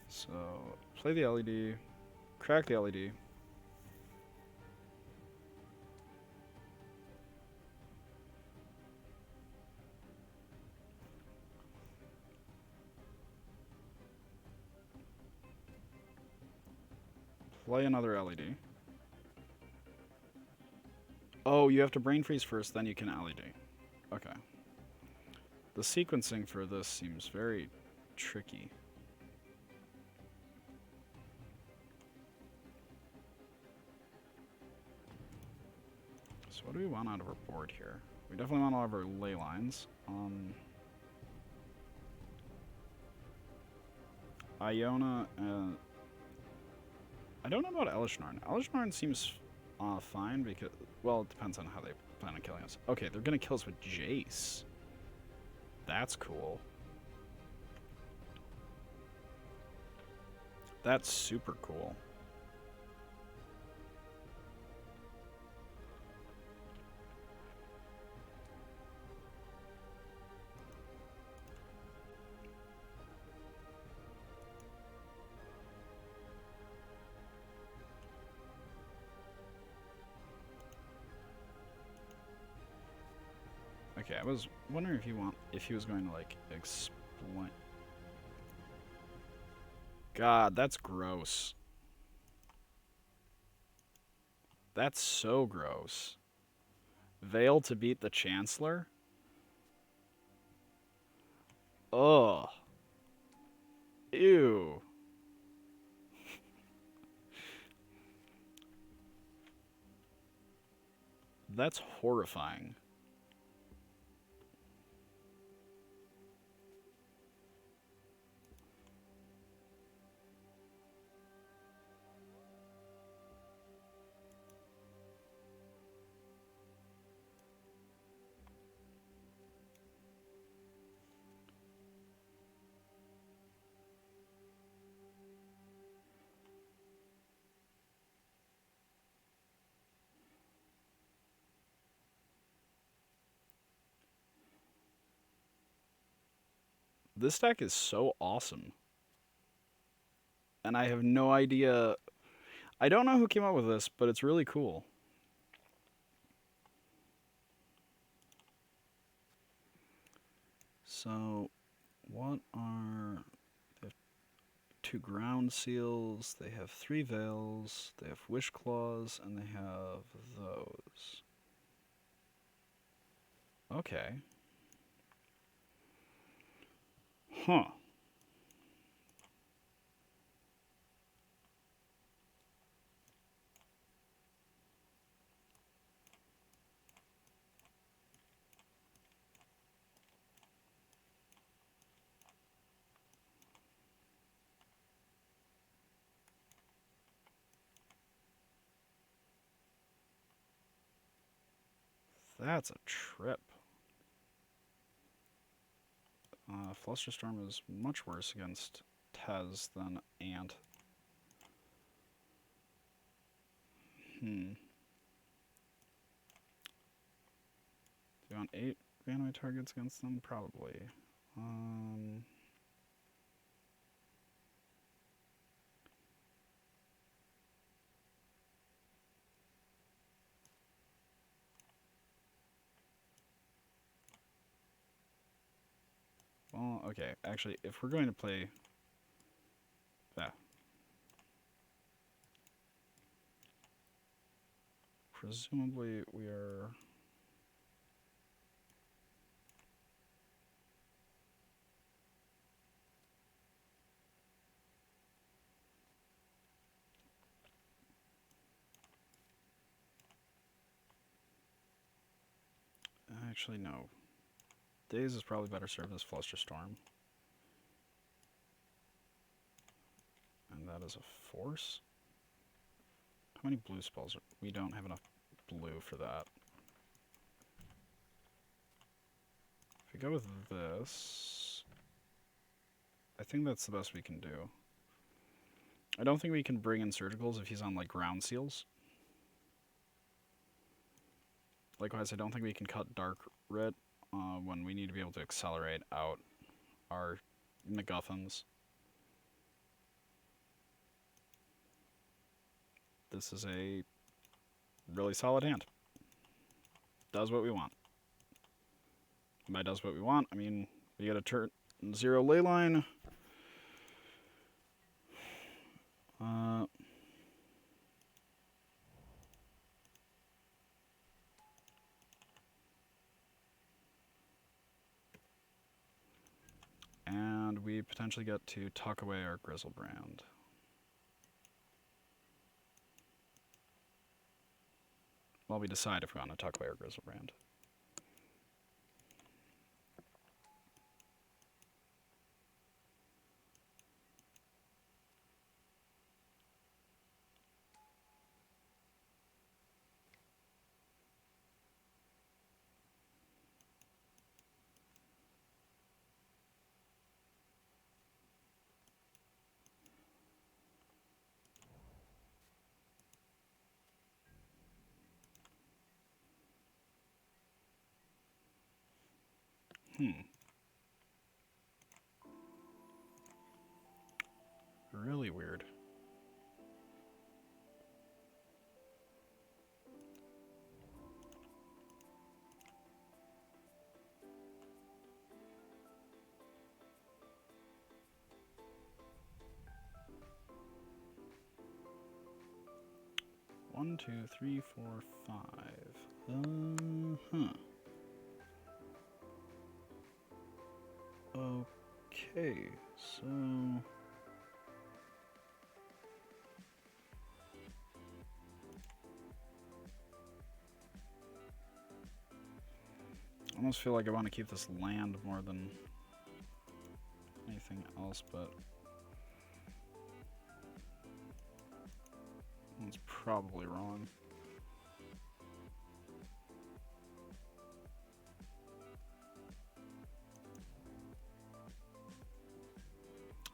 So, play the LED, crack the LED. Play another LED. Oh, you have to brain freeze first, then you can LED. Okay. The sequencing for this seems very tricky. So what do we want out of our board here? We definitely want all of our ley lines. Iona, I don't know about Elishnorn. Elishnorn seems fine because, well, it depends on how they plan on killing us. Okay, they're gonna kill us with Jace. That's cool. That's super cool. Okay, I was wondering if he was going to like explain. God, that's gross. That's so gross. Veil to beat the Chancellor? Ugh. Ew. That's horrifying. This deck is so awesome. And I have no idea. I don't know who came up with this, but it's really cool. So, what are... They have 2 ground seals, they have 3 veils, they have wish claws, and they have those. Okay. Huh. That's a trip. Flusterstorm is much worse against Tez than Ant. Do you want 8 Reanimate targets against them? Probably. Well, okay. Actually, if we're going to play... Presumably, we are... Actually, no. Daze is probably better served as Flusterstorm. And that is a force? How many blue spells? We don't have enough blue for that. If we go with this... I think that's the best we can do. I don't think we can bring in Surgicals if he's on, like, ground seals. Likewise, I don't think we can cut Dark Rit when we need to be able to accelerate out our MacGuffins. This is a really solid hand. Does what we want. And by does what we want, I mean we get a turn 0 leyline. And we potentially get to tuck away our Grizzlebrand. While we decide if we want to tuck away our Grizzlebrand. Really weird. One, two, three, four, five. Okay, so... I almost feel like I want to keep this land more than anything else, but... that's probably wrong.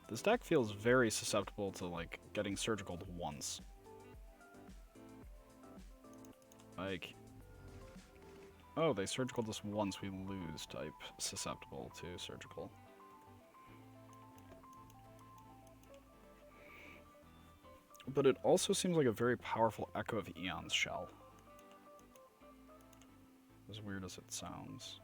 This deck feels very susceptible to, like, getting surgicaled once. Like, oh, they surgical this once, we lose type susceptible to surgical. But it also seems like a very powerful Echo of Eon's shell. As weird as it sounds.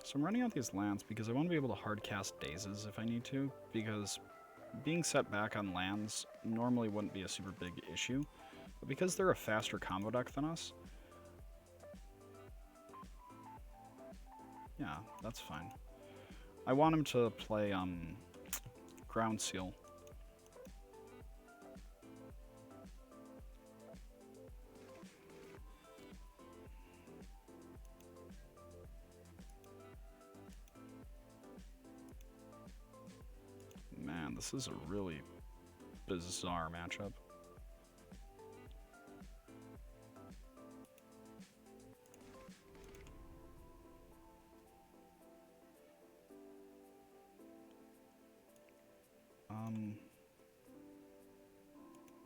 So I'm running out these lands because I want to be able to hardcast Dazes if I need to, because being set back on lands normally wouldn't be a super big issue, but because they're a faster combo deck than us, yeah, that's fine. I want him to play Ground Seal. Man, this is a really bizarre matchup.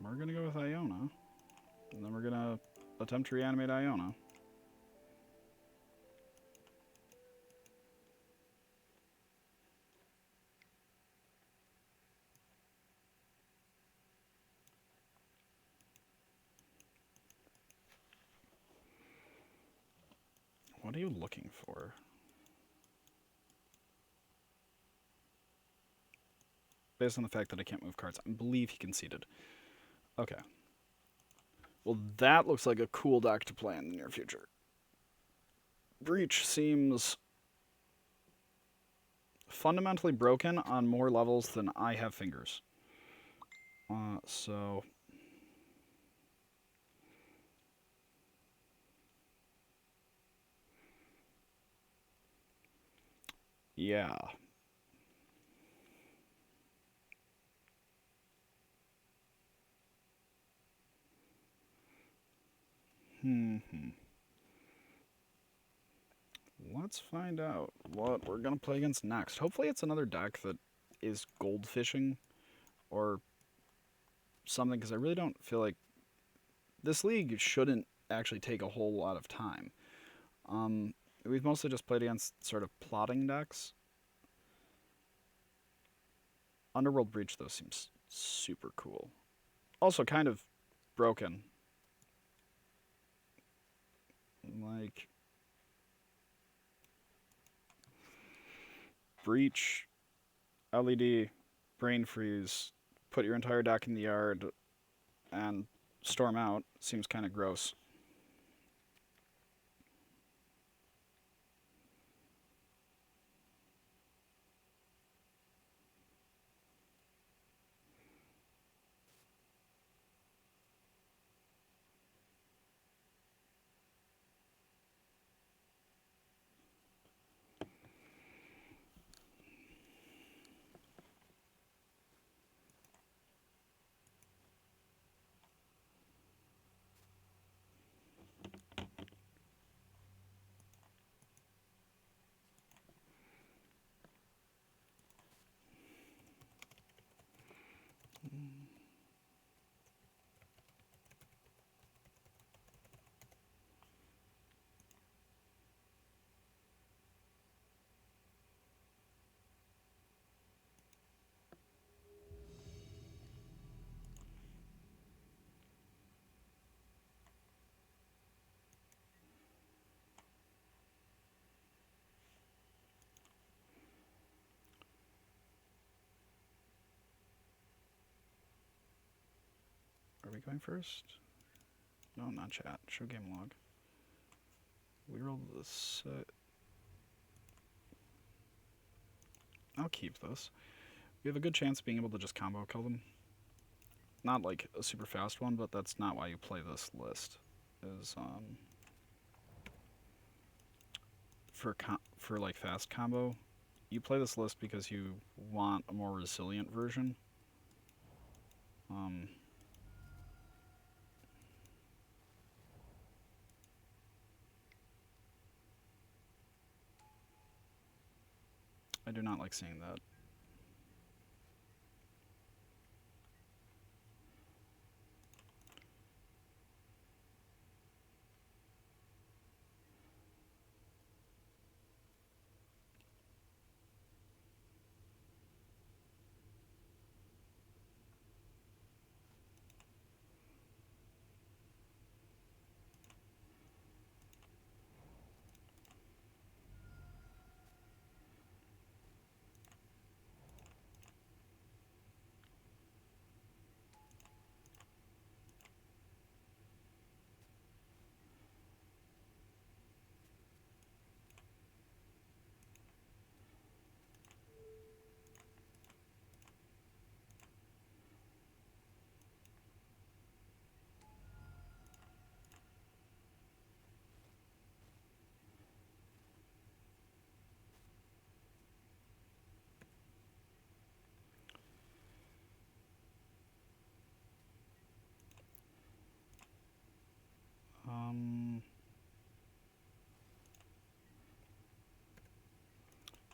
We're gonna go with Iona, and then we're gonna attempt to reanimate Iona. What are you looking for? Based on the fact that I can't move cards, I believe he conceded. Okay. Well, that looks like a cool deck to play in the near future. Breach seems fundamentally broken on more levels than I have fingers. So... yeah. Let's find out what we're going to play against next. Hopefully it's another deck that is goldfishing or something, because I really don't feel like this league shouldn't actually take a whole lot of time. We've mostly just played against sort of plotting decks. Underworld Breach, though, seems super cool. Also kind of broken. Like... Breach, LED, Brain Freeze, put your entire deck in the yard, and storm out seems kind of gross. we going first? No, not chat. Show game log. We rolled this. I'll keep this. We have a good chance of being able to just combo kill them. Not like a super fast one, but that's not why you play this list. Is for like fast combo, you play this list because you want a more resilient version. I do not like seeing that.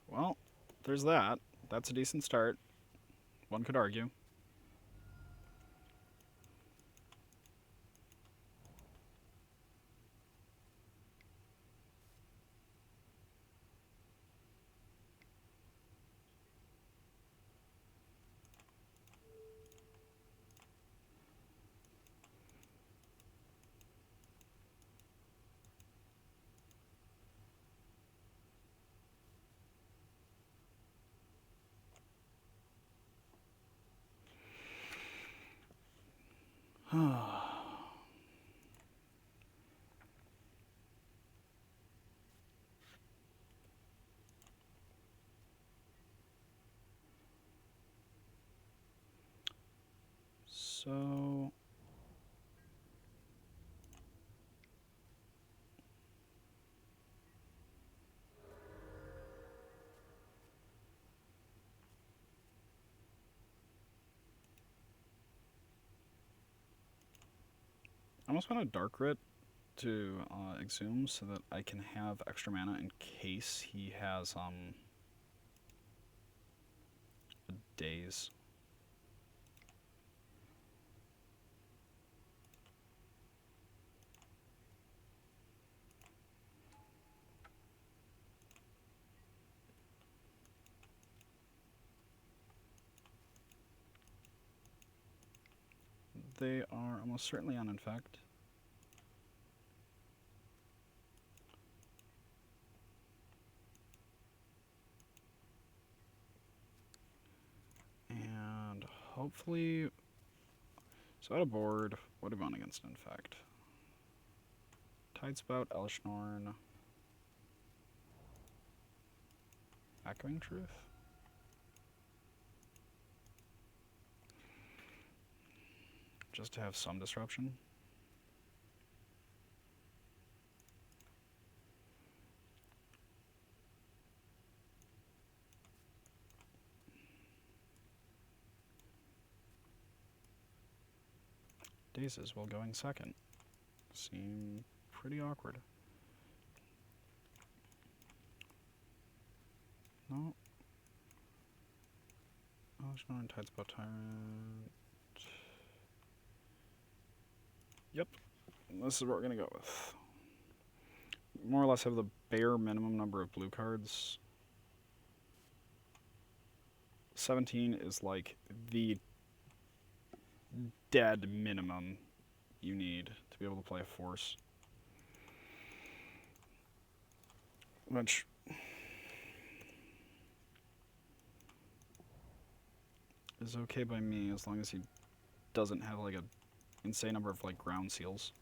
Well, there's that. That's a decent start. One could argue. So I almost want a Dark Rit to Exhume so that I can have extra mana in case he has a Daze. They are almost certainly on Infect. And hopefully... So out of board, what do we want against Infect? Tidespout, Elishnorn... Echoing Truth? Just to have some disruption. Dazes while going second. Seem pretty awkward. No. Elishnorn, Tidespout, Tyrant... Yep, this is what we're going to go with. More or less have the bare minimum number of blue cards. 17 is like the dead minimum you need to be able to play a force. Which... is okay by me as long as he doesn't have like a insane number of like ground seals.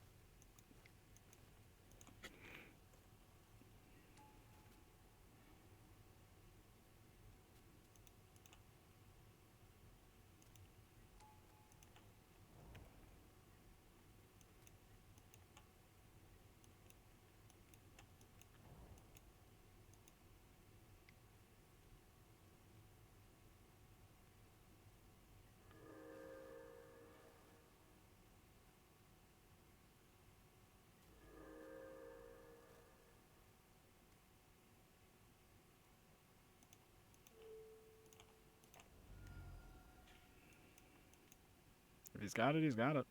If he's got it, he's got it.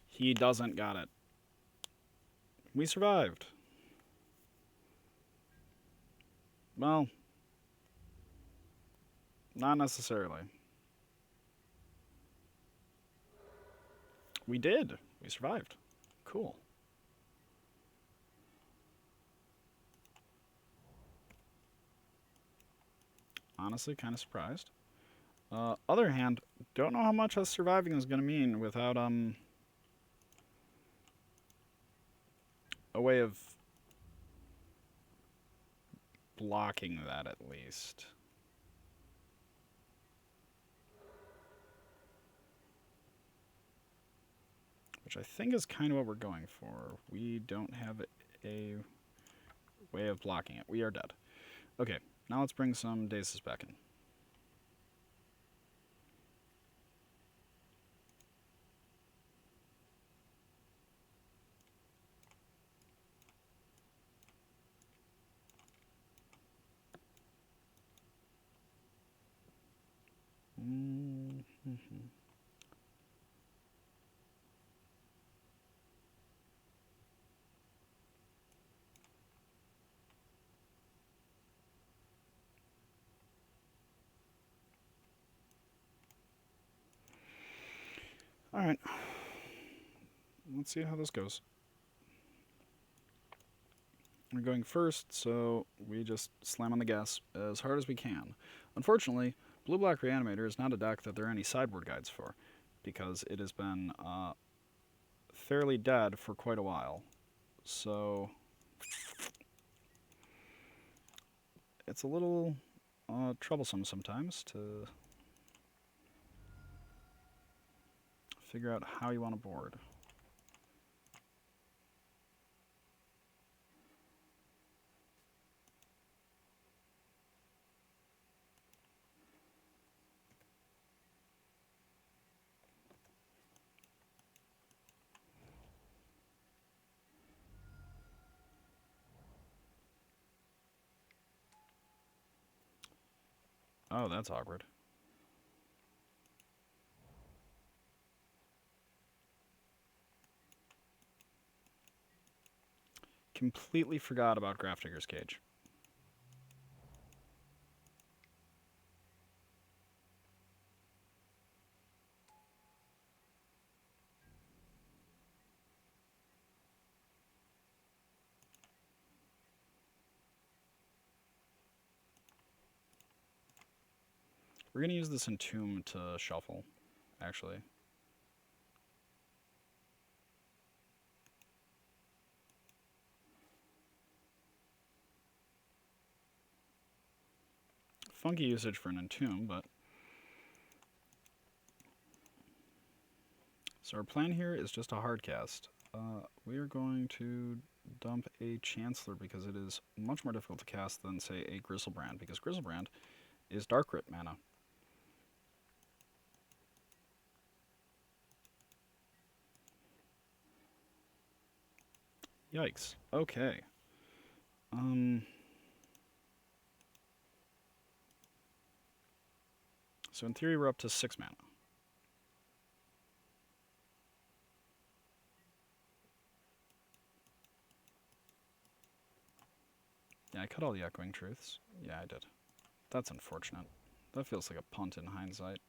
He doesn't got it. We survived. Well, not necessarily. We did. We survived. Cool. Honestly, kind of surprised. Other hand, don't know how much us surviving is going to mean without a way of blocking that at least. Which I think is kind of what we're going for. We don't have a way of blocking it. We are dead. Okay, now let's bring some Daces back in. Mm-hmm. Alright. Let's see how this goes. We're going first, so we just slam on the gas as hard as we can. Unfortunately, Blue-Black Reanimator is not a deck that there are any sideboard guides for, because it has been fairly dead for quite a while. So it's a little troublesome sometimes to figure out how you want to board. Oh, that's awkward. Completely forgot about Grafdigger's Cage. We're going to use this Entomb to shuffle, actually. Funky usage for an Entomb, but... So our plan here is just a hard cast. We are going to dump a Chancellor because it is much more difficult to cast than, say, a Griselbrand, because Griselbrand is Dark Writ mana. Yikes. Okay. So in theory, we're up to 6 mana. Yeah, I cut all the Echoing Truths. Yeah, I did. That's unfortunate. That feels like a punt in hindsight.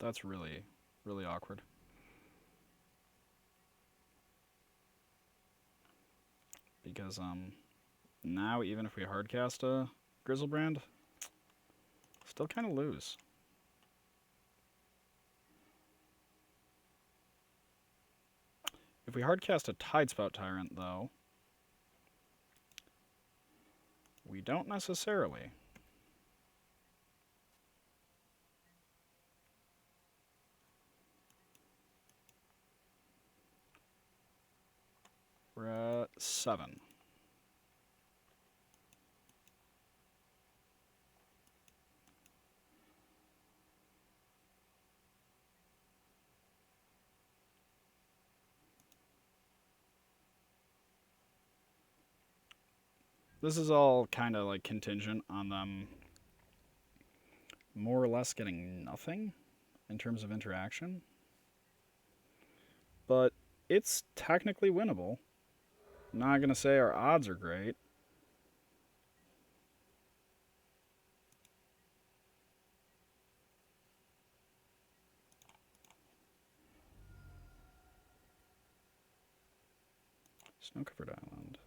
That's really, really awkward. Because, now even if we hardcast a Grizzlebrand, still kind of lose. If we hardcast a Tidespout Tyrant, though, we don't necessarily. We're at 7. This is all kind of like contingent on them more or less getting nothing in terms of interaction. But it's technically winnable. Not going to say our odds are great. Snow-covered island.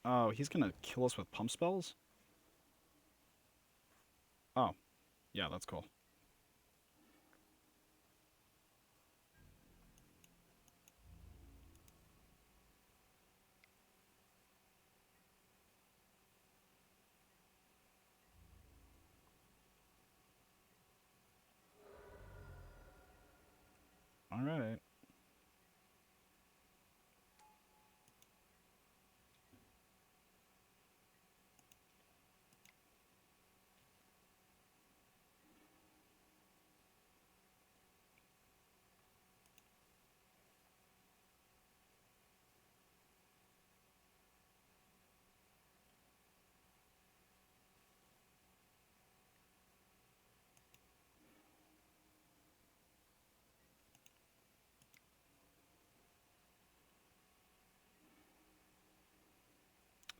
Oh, he's going to kill us with pump spells? Oh, yeah, that's cool. All right.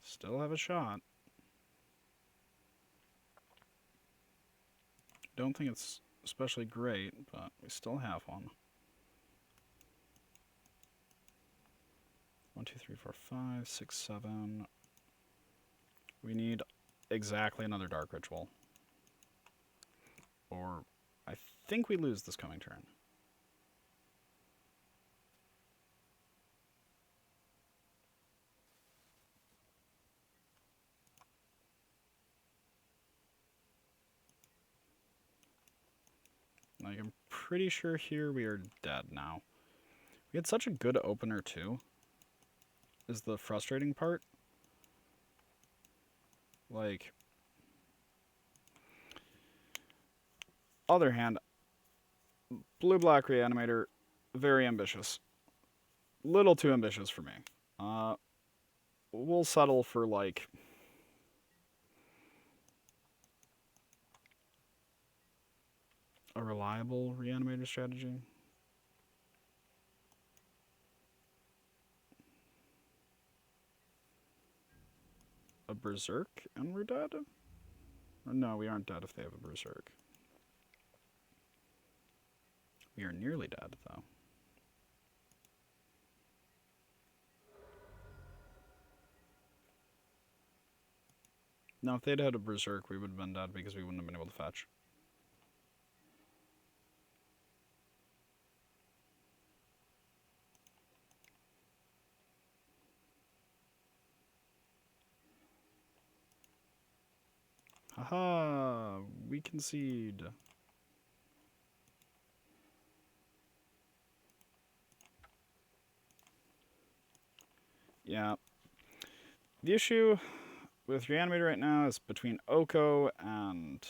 Still have a shot. Don't think it's especially great, but we still have one. 1, 2, 3, 4, 5, 6, 7. We need exactly another Dark Ritual. Or I think we lose this coming turn. Like, I'm pretty sure here we are dead now. We had such a good opener, too, is the frustrating part. Like, other hand, Blue-Black Reanimator, very ambitious. Little too ambitious for me. We'll settle for, like, a reliable Reanimator strategy. A Berserk and we're dead? Or no, we aren't dead if they have a Berserk. We are nearly dead, though. Now, if they'd had a Berserk, we would have been dead because we wouldn't have been able to fetch. Haha! We concede. Yeah. The issue with Reanimator right now is between Oko and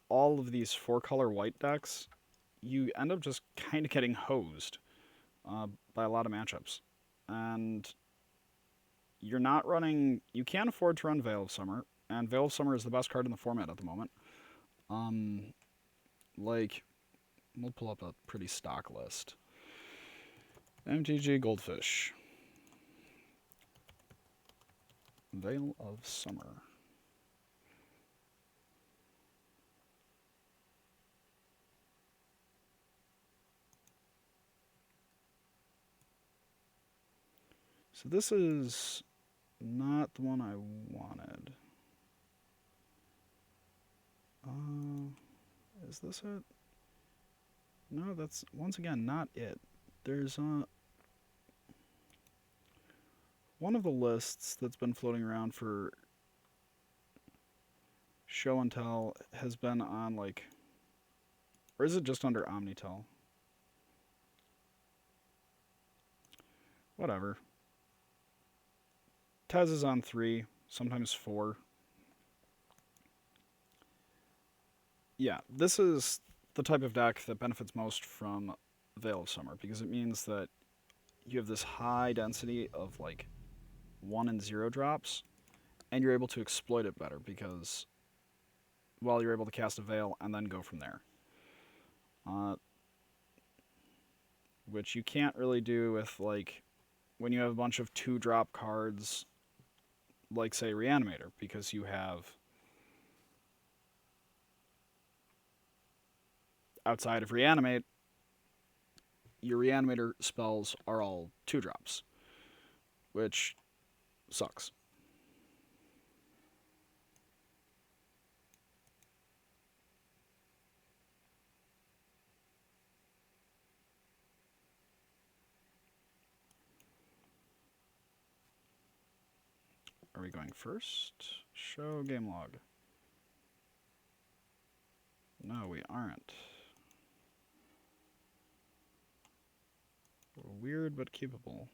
all of these 4-color white decks, you end up just kind of getting hosed by a lot of matchups. And you're not running... You can't afford to run Veil of Summer. and Veil of Summer is the best card in the format at the moment. Like, we'll pull up a pretty stock list. MTG Goldfish. Veil of Summer. So this is not the one I wanted. Is this it? No, that's, once again, not it. There's one of the lists that's been floating around for Show and Tell has been on, like, or is it just under Omnitel? Whatever. Tez is on 3, sometimes 4. Yeah, this is the type of deck that benefits most from Veil of Summer, because it means that you have this high density of, like, 1 and 0 drops, and you're able to exploit it better, because, well, you're able to cast a Veil and then go from there. Which you can't really do with, like, when you have a bunch of 2-drop cards, like, say, Reanimator, because you have, outside of Reanimate, your Reanimator spells are all 2-drops, which sucks. Are we going first? Show game log. No, we aren't. We're weird but keepable.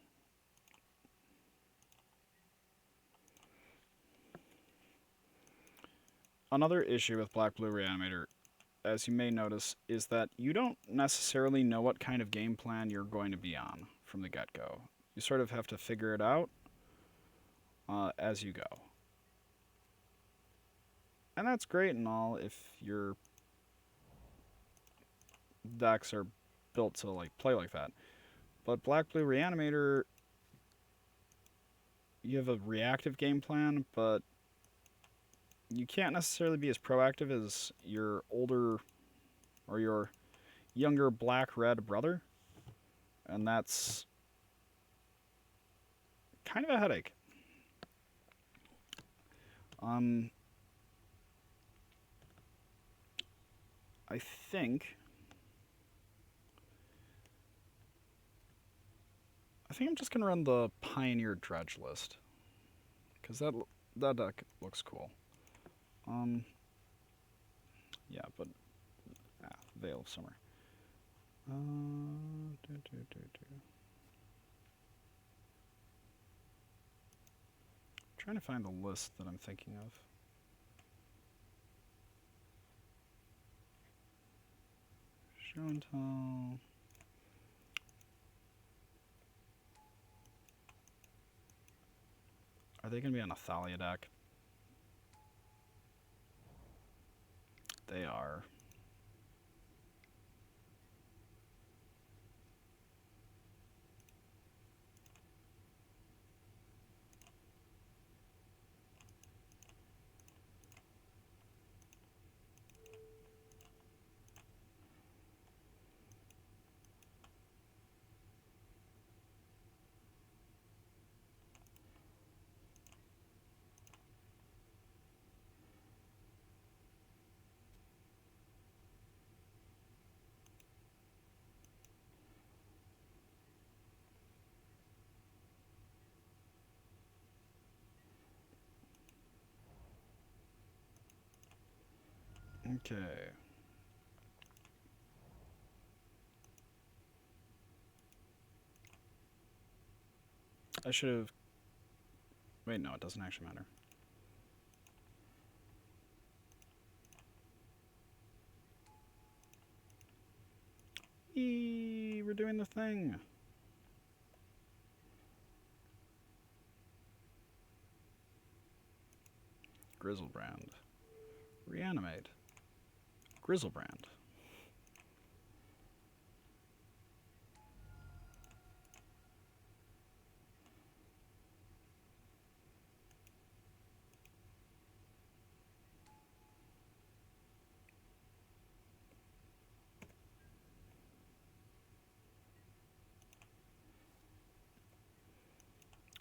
Another issue with Black-Blue Reanimator, as you may notice, is that you don't necessarily know what kind of game plan you're going to be on from the get-go. You sort of have to figure it out as you go. And that's great and all if your decks are built to, like, play like that. But Black-Blue Reanimator, you have a reactive game plan, but you can't necessarily be as proactive as your older or your younger black-red brother. And that's kind of a headache. I think I'm just going to run the Pioneer Dredge list, because that deck looks cool. Yeah, but Veil of Summer. Trying to find the list that I'm thinking of. Show and Tell. Are they going to be on a Thalia deck? They are. Okay. I should have... Wait, no, it doesn't actually matter. Eee, we're doing the thing. Grizzlebrand. Reanimate. Grizzlebrand.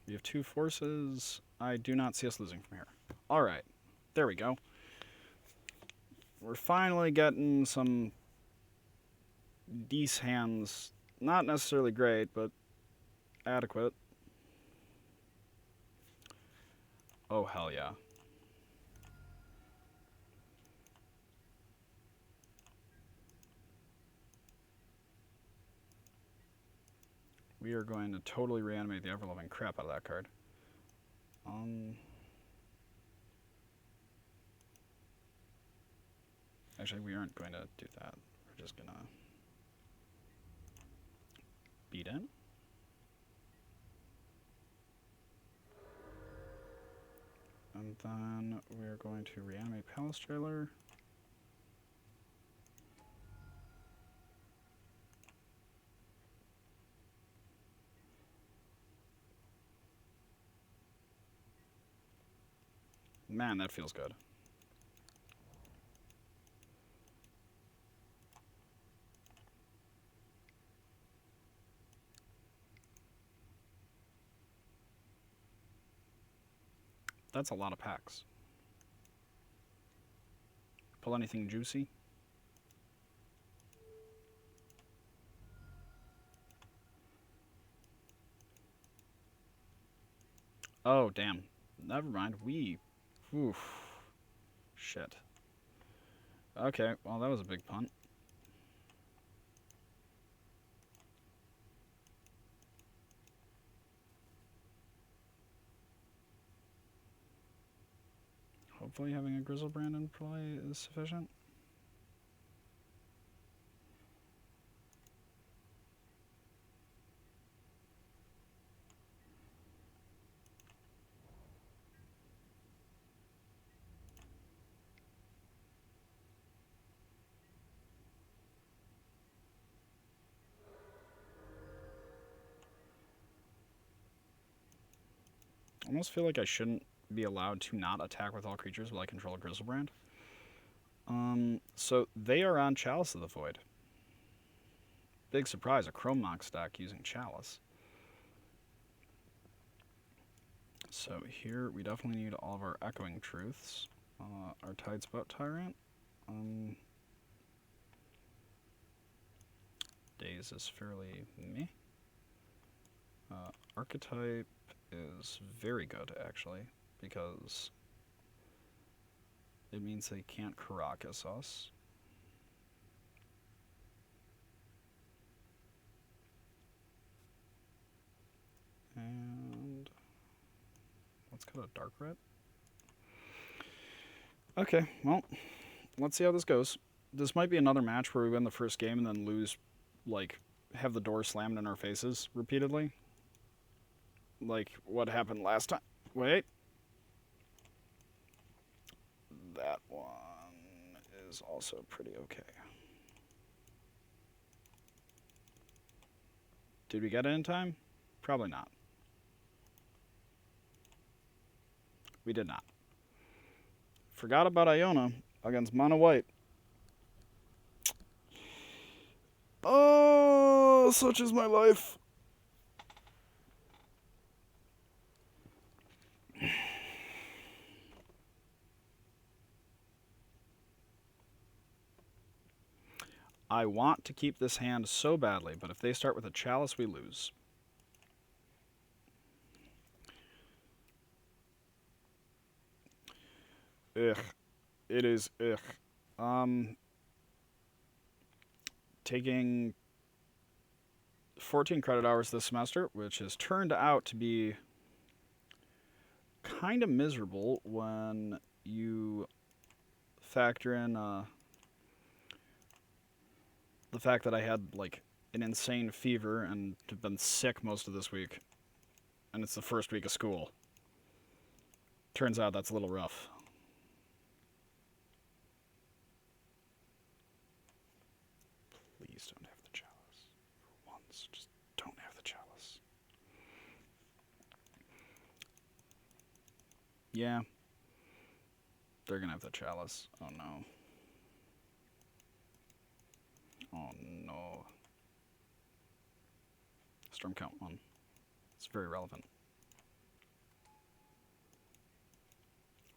We have 2 forces. I do not see us losing from here. Alright. There we go. We're finally getting some decent hands. Not necessarily great, but adequate. Oh, hell yeah. We are going to totally reanimate the ever-loving crap out of that card. Actually, we aren't going to do that. We're just going to beat in. And then we're going to reanimate Palace Jailer. Man, that feels good. That's a lot of packs. Pull anything juicy? Oh, damn. Never mind. Oof. Shit. Okay, well, that was a big punt. Hopefully having a Grizzlebrand in play is sufficient. I almost feel like I shouldn't be allowed to not attack with all creatures while I control a Grizzlebrand. So they are on Chalice of the Void. Big surprise, a Chrome Mox stack using Chalice. So here we definitely need all of our Echoing Truths. Our Tidespout Tyrant. Daze is fairly meh. Archetype is very good, actually, because it means they can't Caracas us. And let's go to Dark Red. Okay, well, let's see how this goes. This might be another match where we win the first game and then lose, like, have the door slammed in our faces repeatedly. Like what happened last time. Wait. That one is also pretty okay. Did we get it in time? Probably not. We did not. Forgot about Iona against Mono White. Oh, such is my life. I want to keep this hand so badly, but if they start with a Chalice, we lose. Ugh. It is ugh. Taking 14 credit hours this semester, which has turned out to be kind of miserable when you factor in the fact that I had like an insane fever and have been sick most of this week, and it's the first week of school. Turns out that's a little rough. Yeah. They're gonna have the chalice. Oh no. Oh no. Storm Count 1. It's very relevant.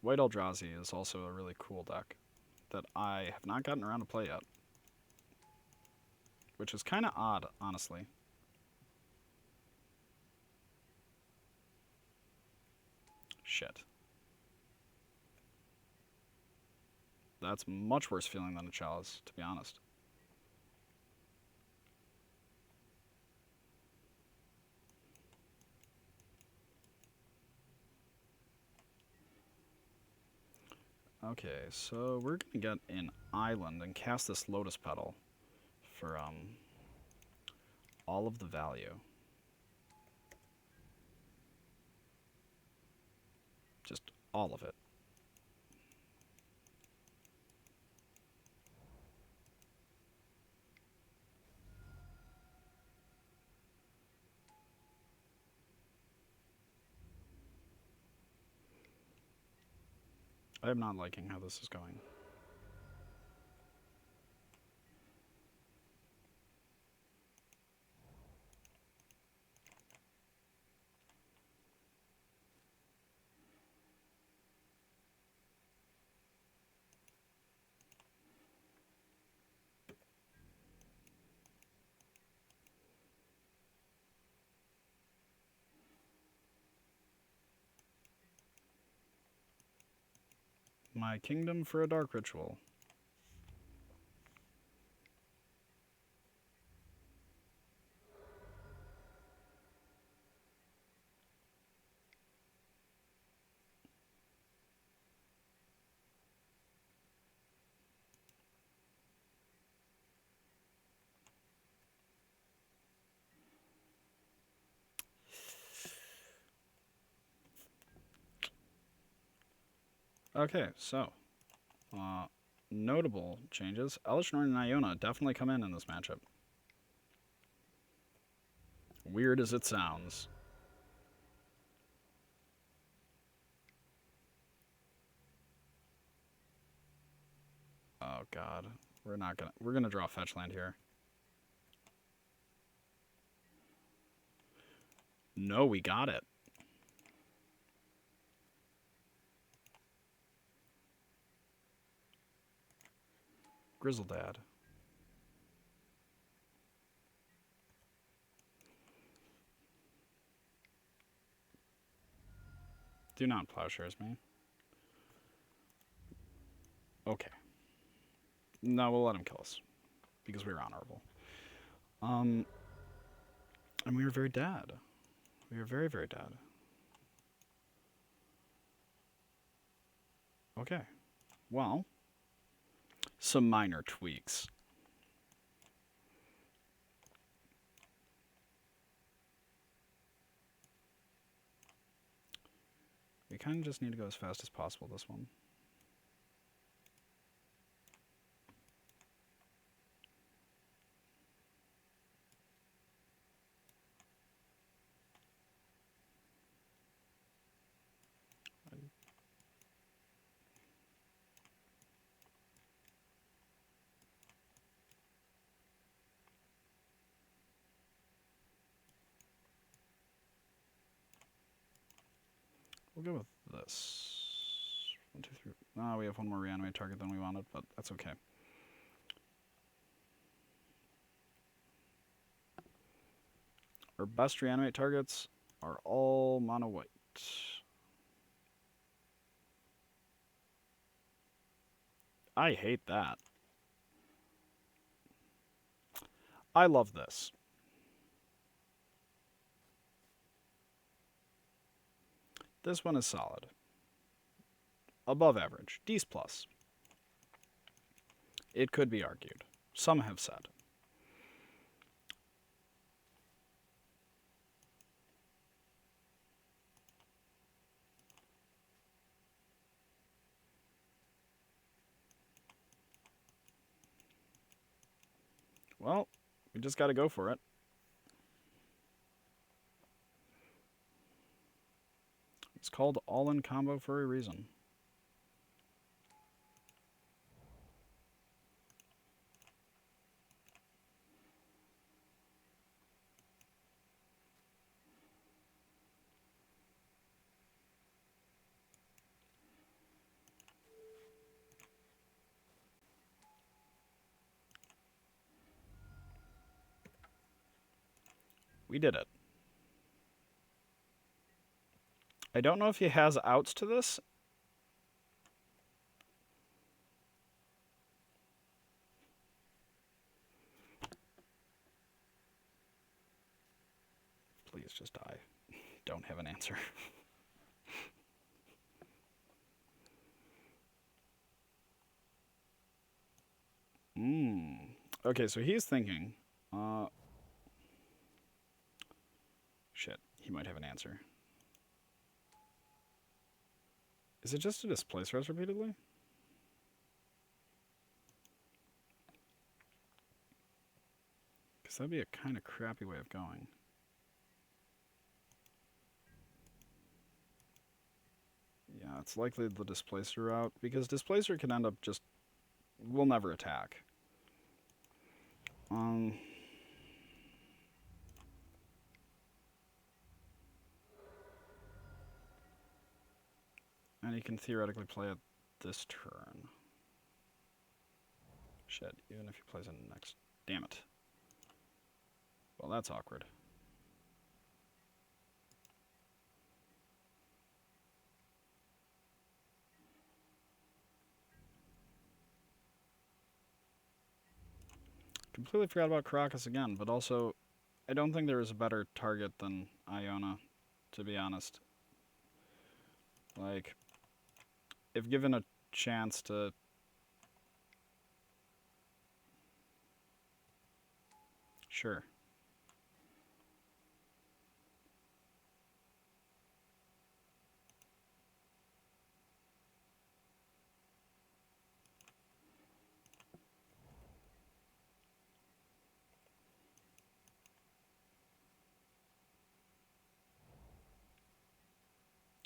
White Eldrazi is also a really cool deck that I have not gotten around to play yet. Which is kind of odd, honestly. Shit. That's much worse feeling than a chalice, to be honest. Okay, so we're gonna get an island and cast this Lotus Petal for all of the value. Just all of it. I am not liking how this is going. My kingdom for a dark ritual. Okay, so notable changes. Elishnorn and Iona definitely come in this matchup. Weird as it sounds. Oh god, we're gonna draw fetch land here. No, we got it. Grizzledad. Do not plowshares me. Okay. No, we'll let him kill us. Because we were honorable. And we were very dead. We were very, very dead. Okay. Well, some minor tweaks. We kind of just need to go as fast as possible this one. We'll go with this. 1, 2, 3. Oh, we have one more reanimate target than we wanted, but that's okay. Our best reanimate targets are all mono white. I hate that. I love this. This one is solid. Above average. D's plus. It could be argued. Some have said. Well, we just got to go for it. It's called all-in combo for a reason. We did it. I don't know if he has outs to this. Please just die. Don't have an answer. Okay, so he's thinking, shit, he might have an answer. Is it just to displace us repeatedly? Because that'd be a kind of crappy way of going. Yeah, it's likely the displacer route, because displacer can end up just... will never attack. And he can theoretically play it this turn. Shit, even if he plays it next... Damn it. Well, that's awkward. Completely forgot about Caracas again, but also, I don't think there is a better target than Iona, to be honest. Like, if given a chance to... Sure.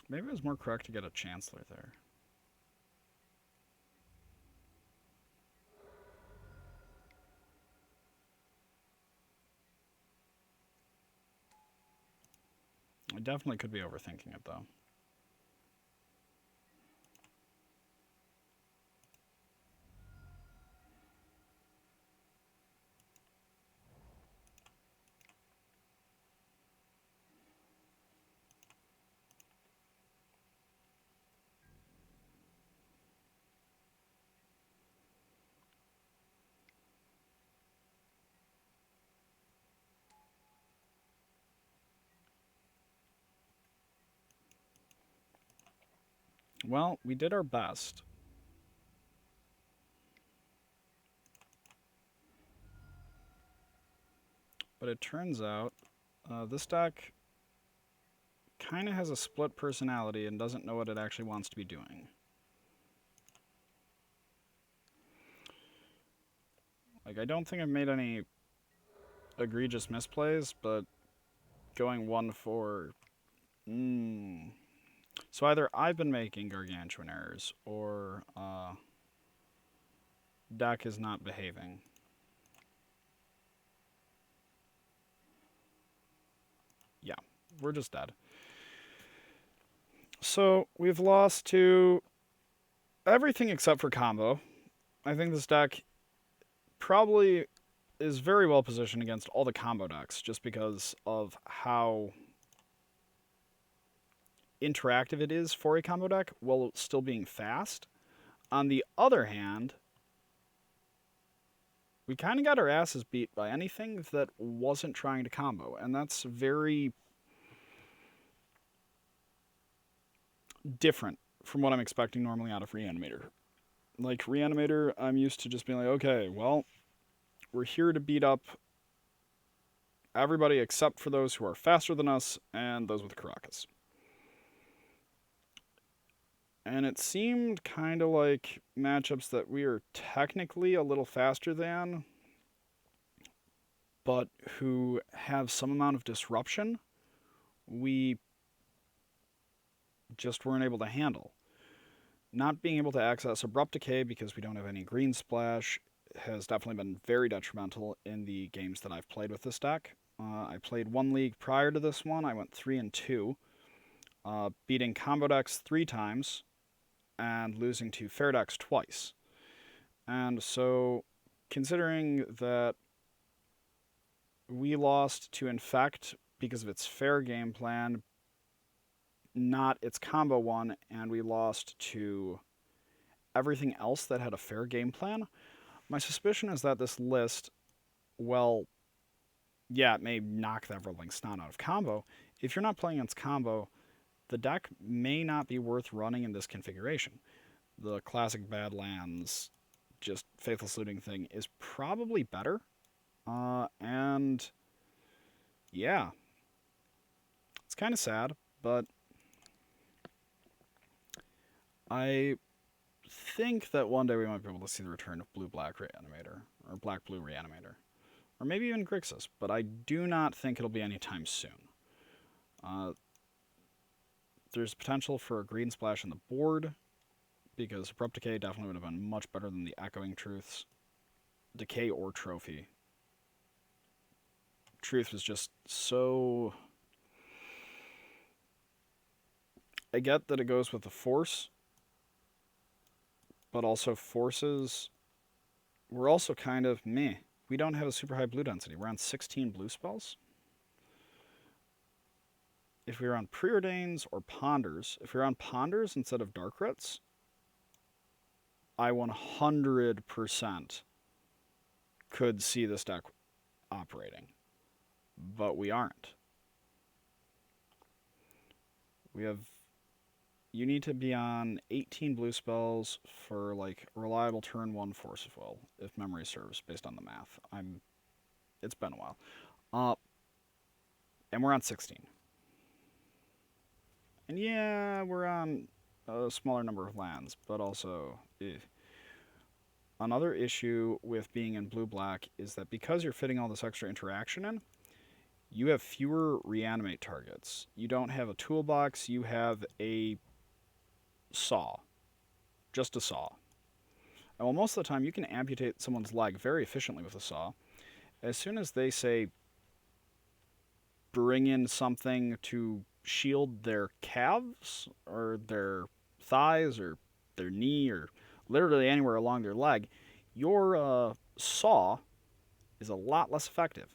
Maybe it was more correct to get a Chancellor there. I definitely could be overthinking it, though. Well, we did our best. But it turns out this deck kind of has a split personality and doesn't know what it actually wants to be doing. Like, I don't think I've made any egregious misplays, but going 1-4... So either I've been making gargantuan errors, or deck is not behaving. Yeah, we're just dead. So we've lost to everything except for combo. I think this deck probably is very well positioned against all the combo decks, just because of how interactive it is for a combo deck while still being fast. On the other hand, we kind of got our asses beat by anything that wasn't trying to combo, and that's very different from what I'm expecting normally out of Reanimator. Like, Reanimator, I'm used to just being like, okay, well, we're here to beat up everybody except for those who are faster than us and those with Caracas. And it seemed kind of like matchups that we are technically a little faster than, but who have some amount of disruption, we just weren't able to handle. Not being able to access Abrupt Decay because we don't have any green splash has definitely been very detrimental in the games that I've played with this deck. I played one league prior to this one. I went 3-2, beating combo decks 3 times and losing to fair decks twice. And so, considering that we lost to Infect because of its fair game plan, not its combo one, and we lost to everything else that had a fair game plan, my suspicion is that this list, well, yeah, it may knock the Everling Snot out of combo. If you're not playing against combo, the deck may not be worth running in this configuration. The classic Badlands, just Faithless Looting thing is probably better. And yeah, it's kind of sad, but I think that one day we might be able to see the return of Blue-Black Reanimator, or Black-Blue Reanimator, or maybe even Grixis, but I do not think it'll be anytime soon. There's potential for a green splash on the board, because Abrupt Decay definitely would have been much better than the Echoing Truths. Decay or Trophy. Truth was just so... I get that it goes with the Force, but also Forces were also kind of meh. We don't have a super high blue density. We're on 16 blue spells. If we were on Preordains or Ponders, if we were on Ponders instead of Dark Rits, I 100% could see this deck operating. But we aren't. We have... You need to be on 18 blue spells for like a reliable turn 1 Force of Will, if memory serves, based on the math. It's been a while. And we're on 16. And yeah, we're on a smaller number of lands, but also... Another issue with being in blue-black is that because you're fitting all this extra interaction in, you have fewer reanimate targets. You don't have a toolbox, you have a saw. Just a saw. And while most of the time you can amputate someone's leg very efficiently with a saw, as soon as they say bring in something to shield their calves or their thighs or their knee or literally anywhere along their leg, your saw is a lot less effective.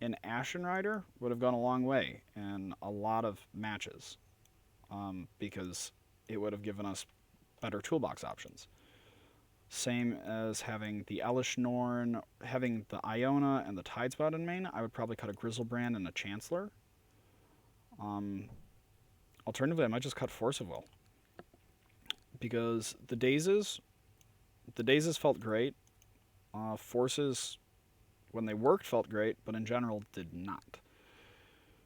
An Ashen Rider would have gone a long way in a lot of matches because it would have given us better toolbox options. Same as having the Elish Norn, having the Iona and the Tidespout in main, I would probably cut a Grizzlebrand and a Chancellor. Alternatively, I might just cut Force of Will. Because the Dazes felt great. Forces, when they worked, felt great, but in general did not.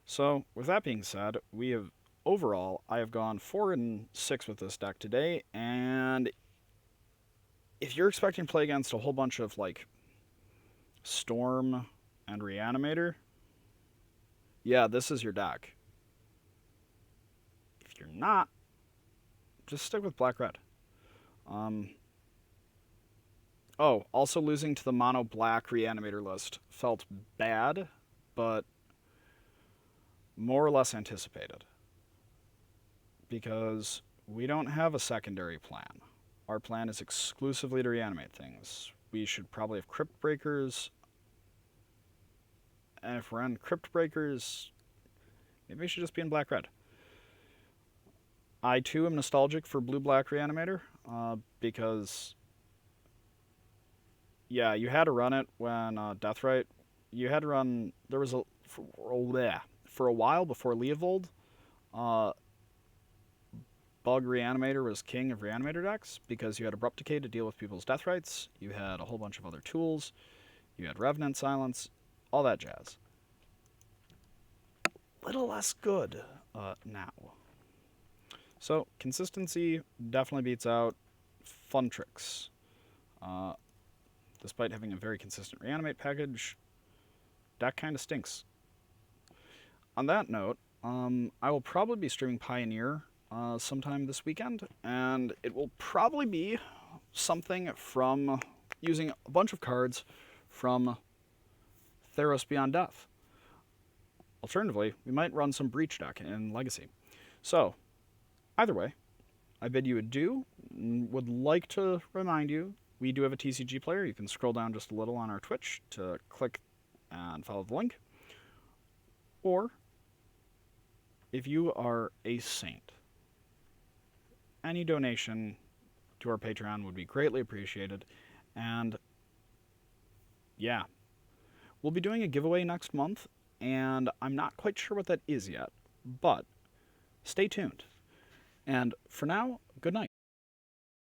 So, with that being said, we have overall, I have gone 4-6 with this deck today, and if you're expecting to play against a whole bunch of, like, Storm and Reanimator, yeah, this is your deck. If you're not, just stick with Black-Red. Also losing to the mono Black Reanimator list felt bad, but more or less anticipated. Because we don't have a secondary plan. Our plan is exclusively to reanimate things. We should probably have Crypt Breakers. And if we're on Crypt Breakers, maybe we should just be in Black-Red. I too am nostalgic for Blue-Black Reanimator, because, yeah, you had to run it when Deathrite. You had to run. There was for a while before Leovold, Bug Reanimator was king of Reanimator decks because you had Abrupt Decay to deal with people's Deathrites. You had a whole bunch of other tools. You had Revenant Silence, all that jazz. Little less good now. So, consistency definitely beats out Fun Tricks. Despite having a very consistent Reanimate package, deck kind of stinks. On that note, I will probably be streaming Pioneer sometime this weekend, and it will probably be something from using a bunch of cards from Theros Beyond Death. Alternatively, we might run some Breach deck in Legacy. So, either way, I bid you adieu. Would like to remind you, we do have a TCG player. You can scroll down just a little on our Twitch to click and follow the link. Or, if you are a saint, any donation to our Patreon would be greatly appreciated. And yeah, we'll be doing a giveaway next month, and I'm not quite sure what that is yet, but stay tuned. And for now, good night.